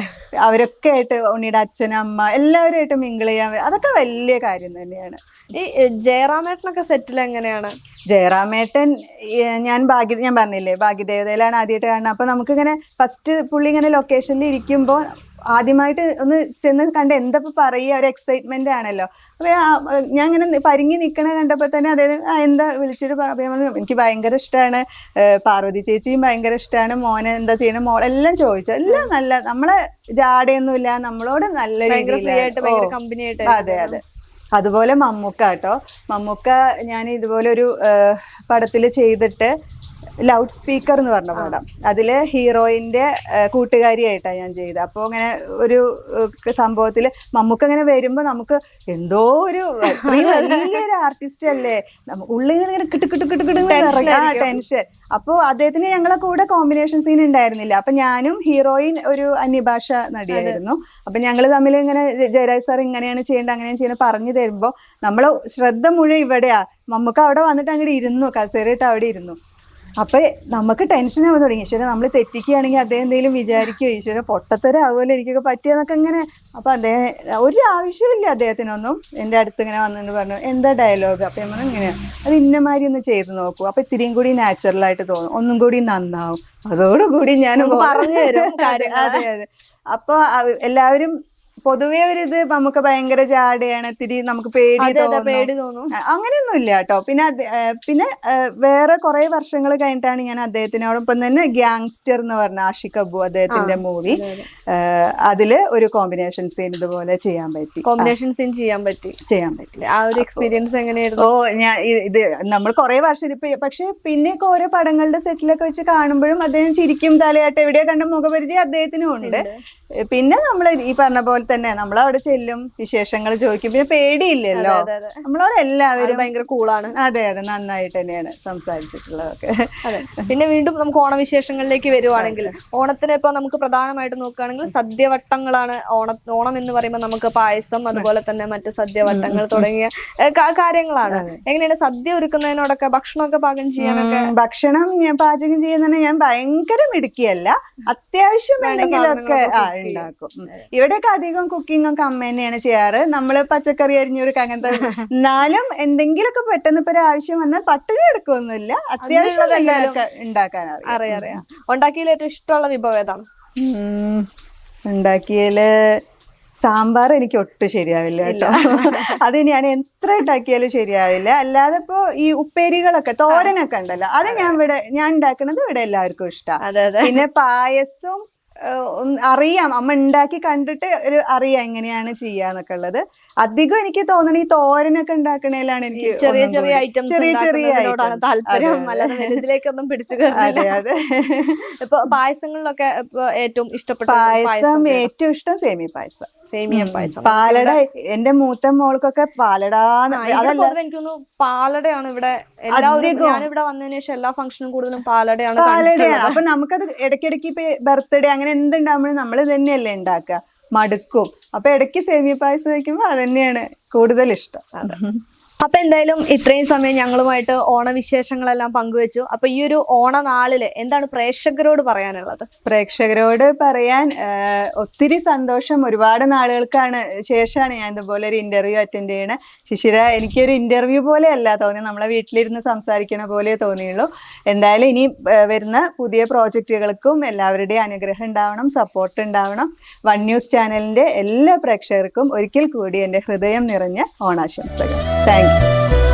അവരൊക്കെ ആയിട്ട് ഉണ്ണിയുടെ അച്ഛൻ അമ്മ എല്ലാവരും ആയിട്ട് മിങ്കിൾ ചെയ്യാൻ, അതൊക്കെ വലിയ കാര്യം തന്നെയാണ്. ഈ ജയറാമേട്ടനൊക്കെ സെറ്റിൽ എങ്ങനെയാണ്? ജയറാമേട്ടൻ ഞാൻ പറഞ്ഞില്ലേ ഭാഗ്യദേവതയിലാണ് ആദ്യമായിട്ട് കാണുന്നത്. അപ്പൊ നമുക്കിങ്ങനെ ഫസ്റ്റ് പുള്ളി ഇങ്ങനെ ലൊക്കേഷനിൽ ഇരിക്കുമ്പോൾ ആദ്യമായിട്ട് ഒന്ന് ചെന്ന് കണ്ട് എന്താ പറയുക, ഒരു എക്സൈറ്റ്മെന്റ് ആണല്ലോ. അപ്പൊ ഞാൻ ഇങ്ങനെ പരിങ്ങി നിൽക്കണ കണ്ടപ്പോൾ തന്നെ അതായത് എന്താ വിളിച്ചിട്ട് എനിക്ക് ഭയങ്കര ഇഷ്ടമാണ്, പാർവതി ചേച്ചിയും ഭയങ്കര ഇഷ്ടമാണ്, മോനെ എന്താ ചെയ്യണം, മോളെല്ലാം ചോദിച്ചു. എല്ലാം നല്ല, നമ്മളെ ജാടയൊന്നുമില്ല, നമ്മളോട് നല്ല രീതിയിൽ. അതെ. അതുപോലെ മമ്മൂക്ക കേട്ടോ, മമ്മൂക്ക ഞാൻ ഇതുപോലെ ഒരു പടത്തിൽ ചെയ്തിട്ട് ലൗഡ് സ്പീക്കർ എന്ന് പറഞ്ഞ പടം, അതില് ഹീറോയിന്റെ കൂട്ടുകാരിയായിട്ടാണ് ഞാൻ ചെയ്തത്. അപ്പോൾ അങ്ങനെ ഒരു സംഭവത്തിൽ മമ്മൂക്ക അങ്ങനെ വരുമ്പോൾ നമുക്ക് എന്തോ ഒരു വലിയൊരു ആർട്ടിസ്റ്റ് അല്ലേ, ഉള്ളിൽ ഇങ്ങനെ ടെൻഷൻ. അപ്പോൾ അദ്ദേഹത്തിന് ഞങ്ങളെ കൂടെ കോമ്പിനേഷൻ സീൻ ഉണ്ടായിരുന്നില്ല. അപ്പൊ ഞാനും ഹീറോയിൻ ഒരു അന്യഭാഷ നടിയായിരുന്നു. അപ്പൊ ഞങ്ങൾ തമ്മിൽ ഇങ്ങനെ ജയരാജ് സാർ ഇങ്ങനെയാണ് ചെയ്യേണ്ടത് അങ്ങനെയാണ് ചെയ്യേണ്ടത് പറഞ്ഞു തരുമ്പോ നമ്മളെ ശ്രദ്ധ മുഴുവൻ ഇവിടെയാ. മമ്മൂക്ക അവിടെ വന്നിട്ട് അങ്ങോട്ട് ഇരുന്നു, കസേരയിട്ട് അവിടെ ഇരുന്നു. അപ്പൊ നമുക്ക് ടെൻഷൻ ആവാൻ തുടങ്ങി. ഈശ്വരൻ നമ്മൾ തെറ്റിക്കുകയാണെങ്കിൽ അദ്ദേഹം എന്തെങ്കിലും വിചാരിക്കുമോ, ഈശ്വരൻ പൊട്ടത്തരാവുമല്ലോ എനിക്കൊക്കെ പറ്റിയെന്നൊക്കെ ഇങ്ങനെ. അപ്പൊ അദ്ദേഹം ഒരു ആവശ്യമില്ല അദ്ദേഹത്തിനൊന്നും. എൻ്റെ അടുത്ത് ഇങ്ങനെ വന്നിട്ട് പറഞ്ഞു എന്താ ഡയലോഗ്, അപ്പൊ നമ്മൾ ഇങ്ങനെയാ അത് ഇന്നമാതിരി ഒന്ന് ചെയ്ത് നോക്കൂ, അപ്പൊ ഇത്തിരിയും കൂടി നാച്ചുറൽ ആയിട്ട് തോന്നും, ഒന്നും കൂടി നന്നാവും. അതോടുകൂടി ഞാൻ പറഞ്ഞു തരും. അതെ അതെ. അപ്പൊ എല്ലാവരും പൊതുവെ ഒരു ഇത് നമുക്ക് ഭയങ്കര ജാടയാണ്, ഇത്തിരി നമുക്ക് പേടി തോന്നും. അങ്ങനെയൊന്നും ഇല്ല കേട്ടോ. പിന്നെ വേറെ കുറെ വർഷങ്ങൾ കഴിഞ്ഞിട്ടാണ് ഞാൻ അദ്ദേഹത്തിനോടൊപ്പം തന്നെ ഗ്യാങ്സ്റ്റർ എന്ന് പറഞ്ഞ ആഷിഖ് അബു അദ്ദേഹത്തിന്റെ മൂവി, അതില് ഒരു കോമ്പിനേഷൻ സീൻ ഇതുപോലെ ചെയ്യാൻ പറ്റി. ആ ഒരു എക്സ്പീരിയൻസ് എങ്ങനെയായിരുന്നു? ഞാൻ ഇത് നമ്മൾ കുറെ വർഷം പക്ഷെ പിന്നെയൊക്കെ ഓരോ പടങ്ങളുടെ സെറ്റിലൊക്കെ വെച്ച് കാണുമ്പോഴും അദ്ദേഹം ചിരിക്കും, തലയാട്ട് എവിടെയോ കണ്ട മുഖപരിചയം അദ്ദേഹത്തിനും ഉണ്ട്. പിന്നെ നമ്മൾ ഈ പറഞ്ഞ പോലെ തന്നെ നമ്മളവിടെ ചെല്ലും, വിശേഷങ്ങൾ ചോദിക്കും, പിന്നെ പേടിയില്ലല്ലോ. നമ്മളവിടെ എല്ലാവരും ഭയങ്കര കൂളാണ്. അതെ അതെ, നന്നായിട്ട് തന്നെയാണ് സംസാരിച്ചിട്ടുള്ളതൊക്കെ. അതെ. പിന്നെ വീണ്ടും നമുക്ക് ഓണവിശേഷങ്ങളിലേക്ക് വരുവാണെങ്കിൽ, ഓണത്തിന് ഇപ്പൊ നമുക്ക് പ്രധാനമായിട്ട് നോക്കുകയാണെങ്കിൽ സദ്യവട്ടങ്ങളാണ്. ഓണം എന്ന് പറയുമ്പോൾ നമുക്ക് പായസം, അതുപോലെ തന്നെ മറ്റ് സദ്യവട്ടങ്ങൾ തുടങ്ങിയ കാര്യങ്ങളാണ്. എങ്ങനെയാണ് സദ്യ ഒരുക്കുന്നതിനോടൊക്കെ, ഭക്ഷണമൊക്കെ പാകം ചെയ്യാനൊക്കെ? ഭക്ഷണം ഞാൻ പാചകം ചെയ്യുന്ന ഞാൻ ഭയങ്കര മിടുക്കിയല്ല, അത്യാവശ്യം എന്തെങ്കിലുമൊക്കെ ഉണ്ടാക്കും. ഇവിടെയൊക്കെ അധികം കുക്കിംഗ് ഒക്കെ അമ്മ തന്നെയാണ് ചെയ്യാറ്. നമ്മള് പച്ചക്കറി അരിഞ്ഞെടുക്കുക അങ്ങനത്തെ. എന്നാലും എന്തെങ്കിലുമൊക്കെ പെട്ടെന്ന് ഇപ്പൊ ഒരു ആവശ്യം വന്നാൽ പട്ടിണി എടുക്കൊന്നുമില്ല, അത്യാവശ്യം ഉണ്ടാക്കാൻ അറിയാം. ഉണ്ടാക്കിയതിൽ ഏറ്റവും ഇഷ്ടമുള്ള വിഭവം ഏതാണ്? ഉണ്ടാക്കിയതില് സാമ്പാർ എനിക്ക് ഒട്ടും ശരിയാവില്ല കേട്ടോ. അത് ഞാൻ എത്ര ഉണ്ടാക്കിയാലും ശരിയാവില്ല. അല്ലാതെ ഇപ്പൊ ഈ ഉപ്പേരികളൊക്കെ തോരനൊക്കെ ഉണ്ടല്ലോ, അത് ഞാൻ ഉണ്ടാക്കുന്നത് ഇവിടെ എല്ലാവർക്കും ഇഷ്ടമാണ്. പിന്നെ പായസം അറിയാം, അമ്മ ഉണ്ടാക്കി കണ്ടിട്ട് അറിയാം എങ്ങനെയാണ് ചെയ്യാന്നൊക്കെ ഉള്ളത്. അധികം എനിക്ക് തോന്നണ ഈ തോരനൊക്കെ ഉണ്ടാക്കണേലാണ് എനിക്ക് ചെറിയ ചെറിയ ഐറ്റംസ് താല്പര്യം. അതെ അതെ. ഇപ്പൊ പായസങ്ങളിലൊക്കെ ഏറ്റവും ഇഷ്ടപ്പെട്ട പായസം ഏറ്റവും ഇഷ്ടം സേമിയ പായസം. പാലട എന്റെ മൂത്ത മോൾക്കൊക്കെ പാലടാന്ന്. എനിക്കൊന്ന് പാലടയാണ് ഇവിടെ ഞാനിവിടെ വന്നതിന് ശേഷം എല്ലാ ഫംഗ്ഷനും കൂടുതലും പാലടയാണ്. അപ്പൊ നമുക്കത് ഇടയ്ക്കിടയ്ക്ക് ഇപ്പൊ ബർത്ത്ഡേ അങ്ങനെ എന്തുണ്ടാകുമ്പോഴും നമ്മൾ തന്നെയല്ലേ ഉണ്ടാക്കുക, മടുക്കും. അപ്പൊ ഇടയ്ക്ക് സേമിയ പായസം വയ്ക്കുമ്പോ അതന്നെയാണ് കൂടുതൽ ഇഷ്ടം. അപ്പൊ എന്തായാലും ഇത്രയും സമയം ഞങ്ങളുമായിട്ട് ഓണവിശേഷങ്ങളെല്ലാം പങ്കുവെച്ചു. അപ്പൊ ഈ ഒരു ഓണനാളില് എന്താണ് പ്രേക്ഷകരോട് പറയാനുള്ളത്? പ്രേക്ഷകരോട് പറയാൻ ഒത്തിരി സന്തോഷം. ഒരുപാട് നാളുകൾക്കാണ് ശേഷമാണ് ഞാൻ ഇതുപോലെ ഒരു ഇന്റർവ്യൂ അറ്റൻഡ് ചെയ്യണേ. ശിശിര, എനിക്കൊരു ഇന്റർവ്യൂ പോലെ അല്ല തോന്നി, നമ്മളെ വീട്ടിലിരുന്ന് സംസാരിക്കണ പോലെ തോന്നിയുള്ളൂ. എന്തായാലും ഇനി വരുന്ന പുതിയ പ്രോജക്റ്റുകൾക്കും എല്ലാവരുടെയും അനുഗ്രഹം ഉണ്ടാവണം, സപ്പോർട്ട് ഉണ്ടാവണം. വൺ ന്യൂസ് ചാനലിന്റെ എല്ലാ പ്രേക്ഷകർക്കും ഒരിക്കൽ കൂടി എൻ്റെ ഹൃദയം നിറഞ്ഞ ഓണാശംസകൾ. Thank you.